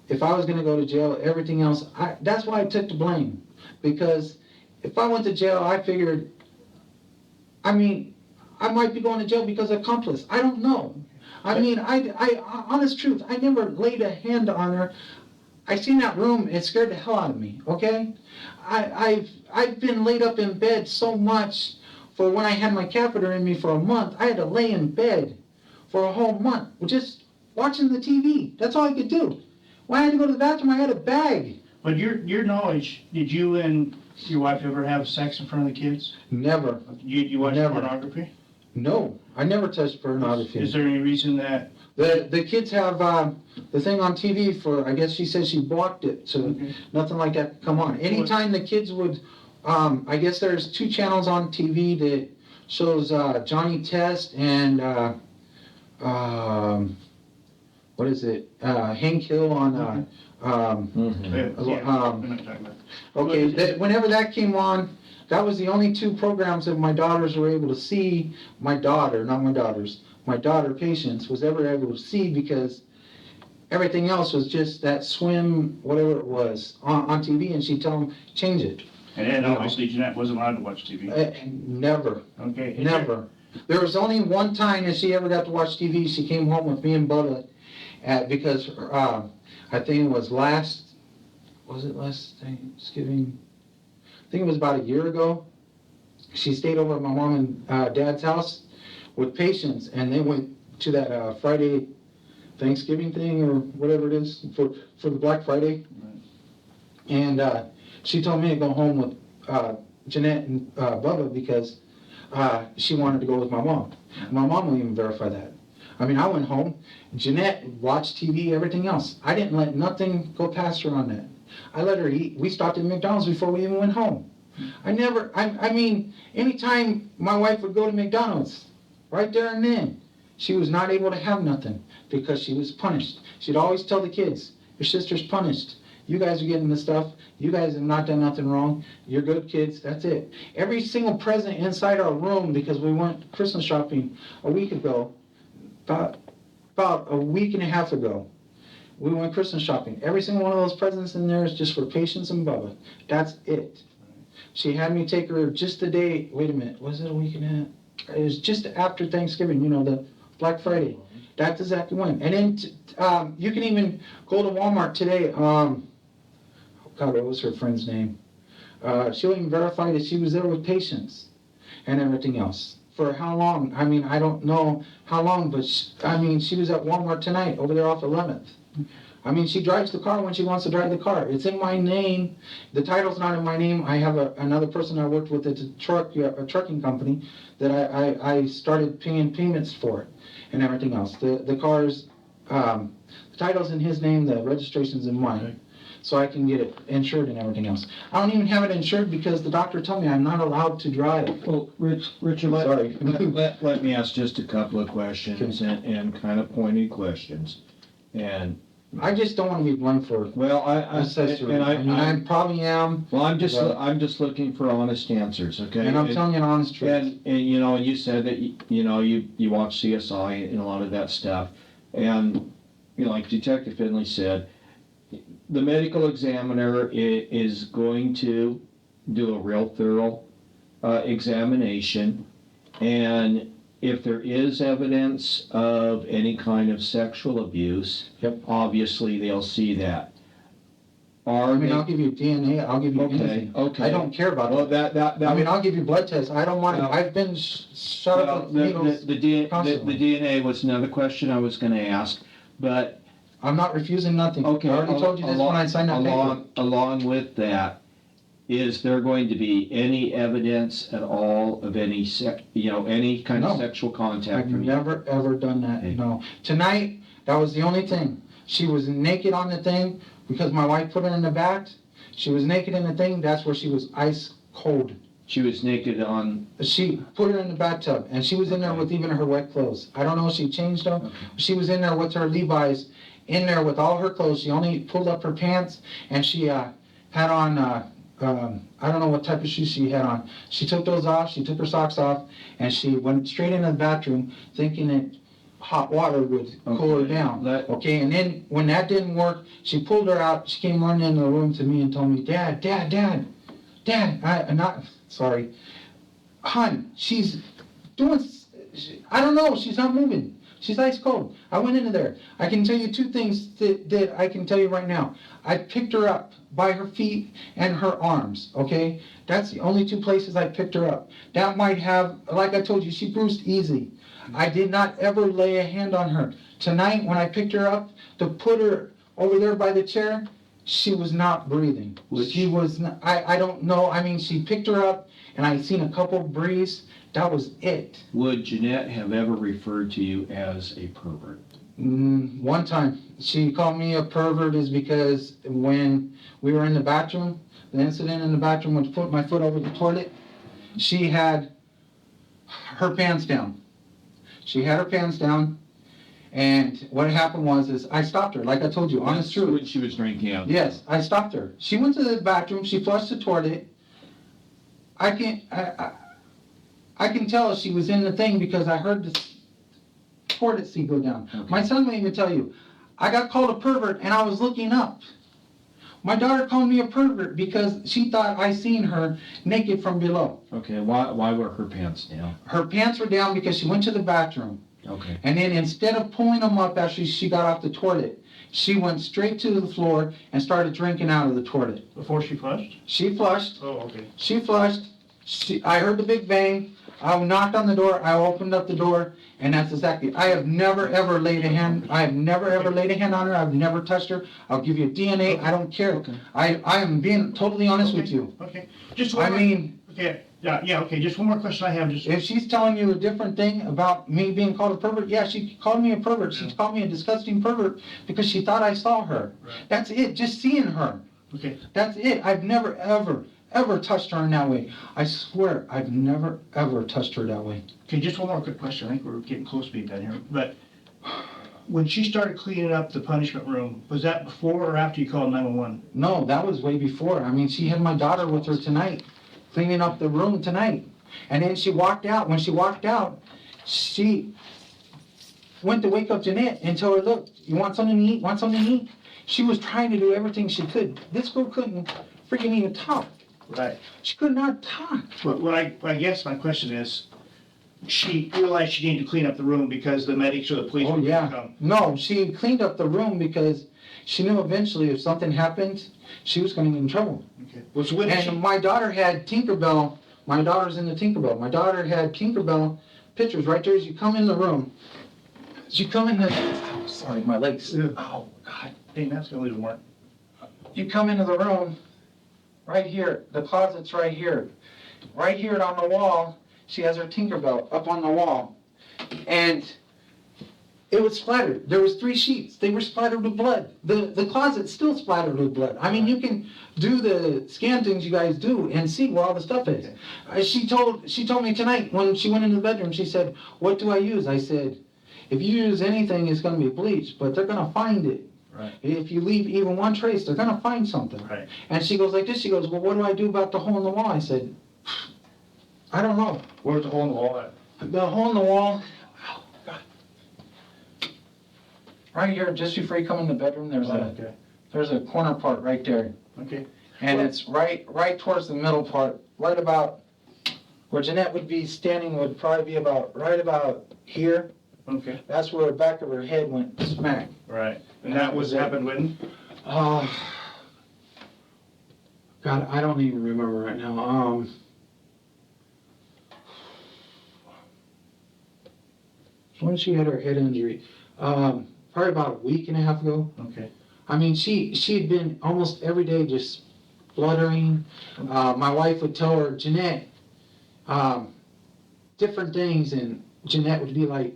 A: if I was going to go to jail, everything else. That's why I took the blame. Because if I went to jail, I figured, I mean, I might be going to jail because of accomplice. I don't know. I mean, I honest truth, I never laid a hand on her. I seen that room, it scared the hell out of me, okay? I've been laid up in bed so much for when I had my catheter in me for a month. I had to lay in bed for a whole month, just watching the TV. That's all I could do. When I had to go to the bathroom, I had a bag.
D: But your knowledge, did you and your wife ever have sex in front of the kids?
A: Never.
D: You watched
A: Never.
D: pornography?
A: No, I never touched pornography.
D: Is there any reason that...
A: The kids have the thing on TV for, I guess she said she blocked it, so nothing like that come on. Anytime the kids would, I guess there's 2 channels on TV that shows Johnny Test and, what is it, Hank Hill on, whenever that came on, that was the only 2 programs that my daughters were able to see. My daughter, not my daughters. My daughter, Patience, was ever able to see because everything else was just that swim, whatever it was, on TV, and she'd tell them, change it.
D: And obviously Jeanette wasn't allowed to watch TV.
A: Never.
D: Okay.
A: Never. There was only one time that she ever got to watch TV. She came home with me and Bubba because I think it was last Thanksgiving? I think it was about a year ago. She stayed over at my mom and dad's house with Patience, and they went to that Friday Thanksgiving thing or whatever it is for the Black Friday.
D: Right.
A: And she told me to go home with Jeanette and Bubba because she wanted to go with my mom. My mom will even verify that. I mean, I went home, Jeanette watched TV, everything else. I didn't let nothing go past her on that. I let her eat. We stopped at McDonald's before we even went home. I mean, anytime my wife would go to McDonald's, right there and then. She was not able to have nothing because she was punished. She'd always tell the kids, your sister's punished. You guys are getting the stuff. You guys have not done nothing wrong. You're good kids. That's it. Every single present inside our room, because we went Christmas shopping a week ago, about a week and a half ago, we went Christmas shopping. Every single one of those presents in there is just for Patience and Bubba. That's it. She had me take her just the day, wait a minute, was it a week and a half? It was just after Thanksgiving, the Black Friday. That's exactly when. And then you can even go to Walmart today. God, what was her friend's name? She'll even verify that she was there with Patience and everything else. For how long? I mean, I don't know how long, but she was at Walmart tonight over there off 11th. I mean, she drives the car when she wants to drive the car. It's in my name. The title's not in my name. I have another person I worked with at a trucking company that I started paying payments for it and everything else. The car's, the title's in his name, the registration's in mine. So I can get it insured and everything else. I don't even have it insured because the doctor told me I'm not allowed to drive.
B: Well, Richard,
A: Sorry.
B: let me ask just a couple of questions and kind of pointed questions. And
A: I just don't want to be blamed for
B: well,
A: accessory. I probably am.
B: Well, I'm just looking for honest answers, okay?
A: And I'm telling you an honest truth.
B: And you said that you watch CSI and a lot of that stuff, and like Detective Finley said, the medical examiner is going to do a real thorough examination, and if there is evidence of any kind of sexual abuse,
A: Yep.
B: Obviously they'll see that.
A: I'll give you DNA. I'll give you anything.
B: Okay.
A: I don't care about that. I'll give you blood tests. I don't mind.
B: No.
A: I've been shot up with needles.
B: The DNA was another question I was going to ask, but
A: I'm not refusing nothing.
B: okay.
A: I already told you this when I signed that paper.
B: Along with that, is there going to be any evidence at all of any any kind of sexual contact
A: I've
B: from you?
A: never ever done that.
B: Okay.
A: No. Tonight, that was the only thing. She was naked on the thing because my wife put her in the bath. She was naked in the thing. That's where she was ice cold.
B: She was naked on.
A: She put her in the bathtub, and she was in there with even her wet clothes. I don't know if she changed them.
B: Okay.
A: She was in there with her Levi's, in there with all her clothes. She only pulled up her pants, and she had on, I don't know what type of shoes she had on. She took those off, she took her socks off, and she went straight into the bathroom thinking that hot water would cool her down. Okay, and then when that didn't work, she pulled her out. She came running into the room to me and told me, Dad, hon, she's doing, I don't know, she's not moving. She's ice cold. I went into there. I can tell you two things that I can tell you right now. I picked her up by her feet and her arms, okay? That's the only two places I picked her up. That might have, like I told you, she bruised easy. I did not ever lay a hand on her. Tonight, when I picked her up to put her over there by the chair, she was not breathing. She was not, I don't know. I mean, she picked her up, and I seen a couple breathes. That was it.
B: Would Jeanette have ever referred to you as a pervert?
A: One time. She called me a pervert is because when we were in the bathroom, the incident in the bathroom when I put my foot over the toilet, she had her pants down. She had her pants down, and what happened was I stopped her, like I told you, honest truth.
B: When she was drinking out.
A: Yes, I stopped her. She went to the bathroom, she flushed the toilet. I can tell she was in the thing because I heard the toilet seat go down.
B: Okay.
A: My son will even tell you, I got called a pervert and I was looking up. My daughter called me a pervert because she thought I seen her naked from below.
B: Okay, why were her pants down?
A: Her pants were down because she went to the bathroom.
B: Okay.
A: And then instead of pulling them up after she got off the toilet, she went straight to the floor and started drinking out of the toilet.
D: Before she flushed?
A: She flushed.
D: Oh, okay.
A: She flushed. I heard the big bang. I knocked on the door. I opened up the door, and that's exactly. I have never ever laid a hand. I have never ever laid a hand on her. I've never touched her. I'll give you DNA. I don't care.
B: Okay.
A: I am being totally honest with you.
D: Okay. Just
A: I mean,
D: okay. Yeah. Okay. Just one more question I have.
A: if she's telling you a different thing about me being called a pervert, yeah, she called me a pervert. She called me a disgusting pervert because she thought I saw her.
D: Right.
A: That's it. Just seeing her.
D: Okay.
A: That's it. I've never ever ever touched her in that way. I swear, I've never, ever touched her that way.
D: Okay, just one more quick question. I think we're getting close to being done here. But when she started cleaning up the punishment room, was that before or after you called 911?
A: No, that was way before. I mean, she had my daughter with her tonight, cleaning up the room tonight. And then she walked out. When she walked out, she went to wake up Jeanette and tell her, look, you want something to eat? Want something to eat? She was trying to do everything she could. This girl couldn't freaking even talk.
D: Right.
A: She could not talk.
D: But what I guess my question is, she realized she needed to clean up the room because the medics or the police
A: Oh,
D: were
A: yeah.
D: going to come.
A: No, she cleaned up the room because she knew eventually if something happened, she was going to get in trouble.
D: Okay. Which when
A: And
D: she,
A: my daughter had Tinkerbell. My daughter's in the Tinkerbell. My daughter had Tinkerbell pictures right there as you come in the room. As you come in the... Oh, sorry, my legs.
D: Yeah.
A: Oh, God.
D: hey, that's going to leave a mark.
A: You come into the room, right here. The closet's right here. Right here on the wall, she has her Tinkerbell up on the wall. And it was splattered. There was 3 sheets. They were splattered with blood. The closet's still splattered with blood. I mean, you can do the scan things you guys do and see where all the stuff is. She told me tonight when she went into the bedroom, she said, what do I use? I said, if you use anything, it's going to be bleach, but they're going to find it.
D: Right.
A: If you leave even one trace, they're going to find something.
D: Right.
A: And she goes like this. She goes, well, what do I do about the hole in the wall? I said, I don't know.
D: Where's the hole in the wall at?
A: The hole in the wall, oh, God. Right here, just before you come in the bedroom,
D: Okay.
A: there's a corner part right there.
D: Okay.
A: And it's right towards the middle part, right about where Jeanette would be standing would probably be right about here.
D: Okay.
A: That's where the back of her head went smack.
D: Right. And that was happened when?
A: God, I don't even remember right now. When she had her head injury, probably about a week and a half ago.
D: Okay.
A: I mean, she'd been almost every day just spluttering. My wife would tell her, Jeanette, different things, and Jeanette would be like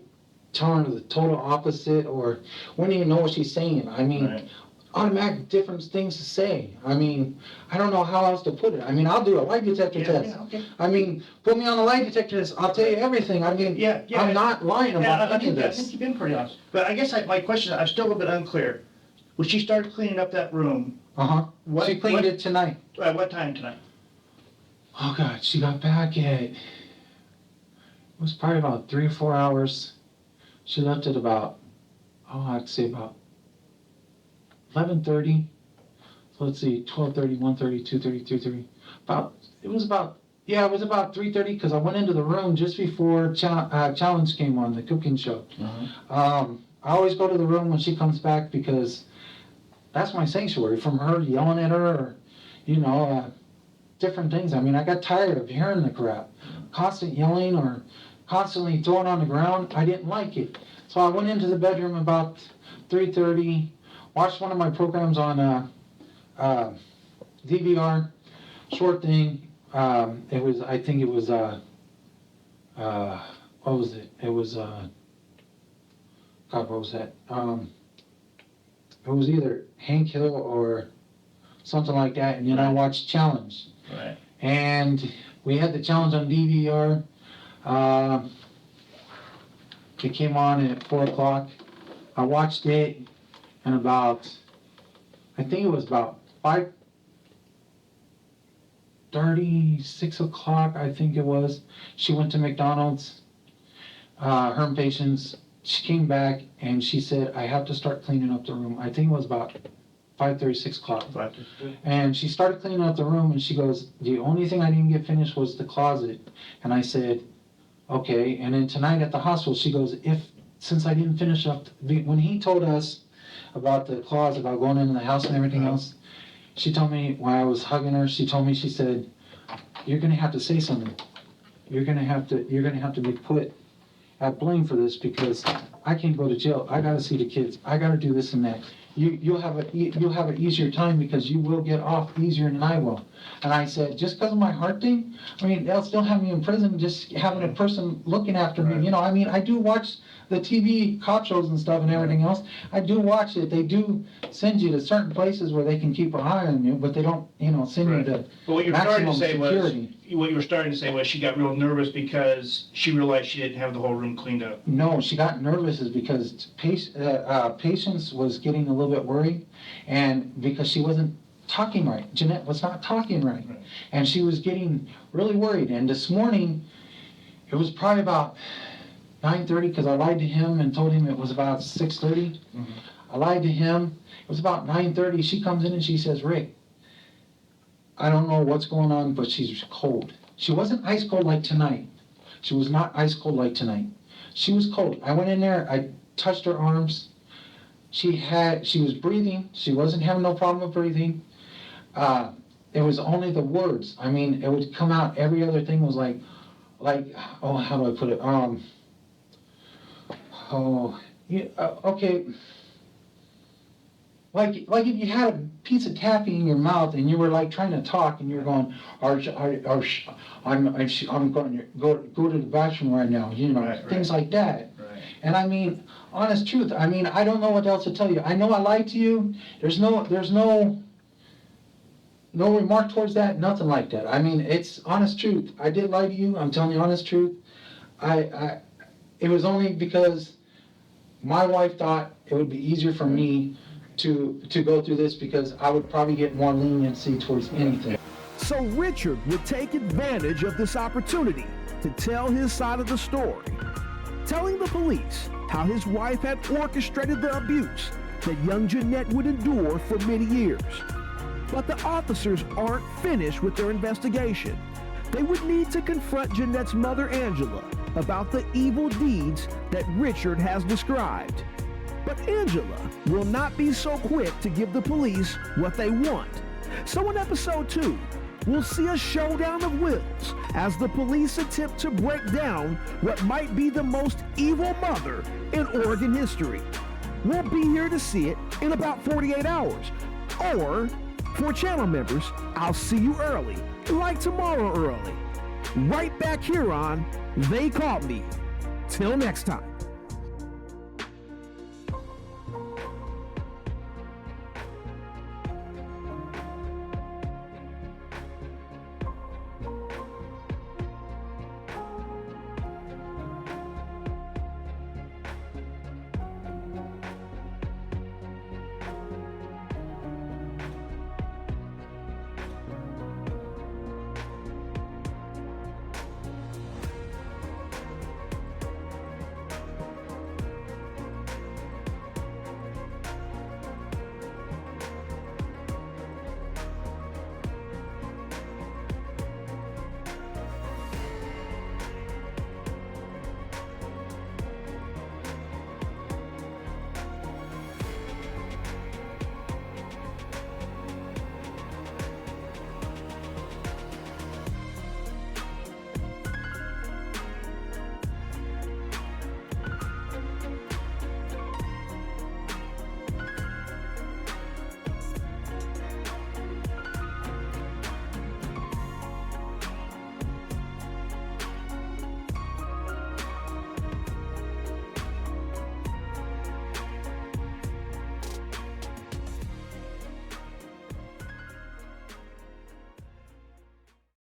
A: telling her the total opposite, or wouldn't even know what she's saying. I mean,
D: Right.
A: automatic different things to say. I mean, I don't know how else to put it. I mean, I'll do a lie detector test.
D: Yeah, okay.
A: I mean, put me on a lie detector test. I'll tell you everything. I mean,
D: Yeah.
A: I'm not lying
D: Yeah,
A: about
D: I
A: any of
D: think
A: this.
D: you've been pretty honest. But I guess my question, I'm still a bit unclear. When she started cleaning up that room, What-
A: She cleaned
D: what-
A: it tonight.
D: at what time tonight?
A: Oh God, she got back at, it was probably about 3 or 4 hours. She left at about, I'd say about 11:30. So let's see, 12:30, 1:30, 2:30, 3:30. It was about 3:30 because I went into the room just before Challenge came on, the cooking show. I always go to the room when she comes back because that's my sanctuary from her yelling at her or, different things. I mean, I got tired of hearing the crap. Constant yelling or constantly throwing on the ground. I didn't like it. So I went into the bedroom about 3:30, watched one of my programs on DVR, short thing. What was it? It was, God, what was that? It was either Hank Hill or something like that, and then I watched Challenge.
D: Right.
A: And we had the Challenge on DVR. It came on at 4 o'clock. I watched it, and I think it was about 5:30, 6 o'clock, I think it was. She went to McDonald's, her and Patience. She came back, and she said, I have to start cleaning up the room. I think it was about 5:30, 6 o'clock. And she started cleaning up the room, and she goes, the only thing I didn't get finished was the closet. And I said, okay. And then tonight at the hospital, she goes, since I didn't finish up, when he told us about the closet, about going into the house and everything else, she told me, while I was hugging her, she said, you're going to have to say something. You're going to have to be put at blame for this because I can't go to jail. I got to see the kids. I got to do this and that. you'll have an easier time because you will get off easier than I will. And I said, just because of my heart thing, I mean, they'll still have me in prison just having a person looking after me.
D: Right.
A: You know, I mean, I do watch the TV cop shows and stuff and everything else. I do watch it. They do send you to certain places where they can keep an eye on you, but they don't, you know, send you
D: Right.
A: to
D: But what you were starting to
A: maximum
D: say
A: security.
D: what you were starting to say was she got real nervous because she realized she didn't have the whole room cleaned up.
A: No, she got nervous is because Patience was getting a little bit worried, and because she wasn't talking right. Jeanette was not talking right.
D: Right.
A: And she was getting really worried. And this morning, it was probably about 9:30, because I lied to him and told him it was about 6:30.
D: Mhm.
A: I lied to him. It was about 9:30. She comes in and she says, Rick, I don't know what's going on, but she's cold. She wasn't ice cold like tonight. She was not ice cold like tonight. She was cold. I went in there, I touched her arms. She was breathing. She wasn't having no problem with breathing. It was only the words. I mean, it would come out. Every other thing was like, oh, how do I put it? Okay. Like if you had a piece of taffy in your mouth and you were like trying to talk and you're going, I'm going to go to the bathroom right now, you know,
D: Right,
A: things like that.
D: Right.
A: And I mean, honest truth, I mean, I don't know what else to tell you. I know I lied to you. There's no remark towards that, nothing like that. I mean, it's honest truth. I did lie to you. I'm telling you honest truth. It was only because my wife thought it would be easier for me to go through this because I would probably get more leniency towards anything.
C: So Richard would take advantage of this opportunity to tell his side of the story, telling the police how his wife had orchestrated the abuse that young Jeanette would endure for many years. But the officers aren't finished with their investigation. They would need to confront Jeanette's mother, Angela, about the evil deeds that Richard has described. But Angela will not be so quick to give the police what they want. So in episode 2, we'll see a showdown of wills as the police attempt to break down what might be the most evil mother in Oregon history. We'll be here to see it in about 48 hours. Or, for channel members, I'll see you early, like tomorrow early. Right back here on They Caught Me. Till next time.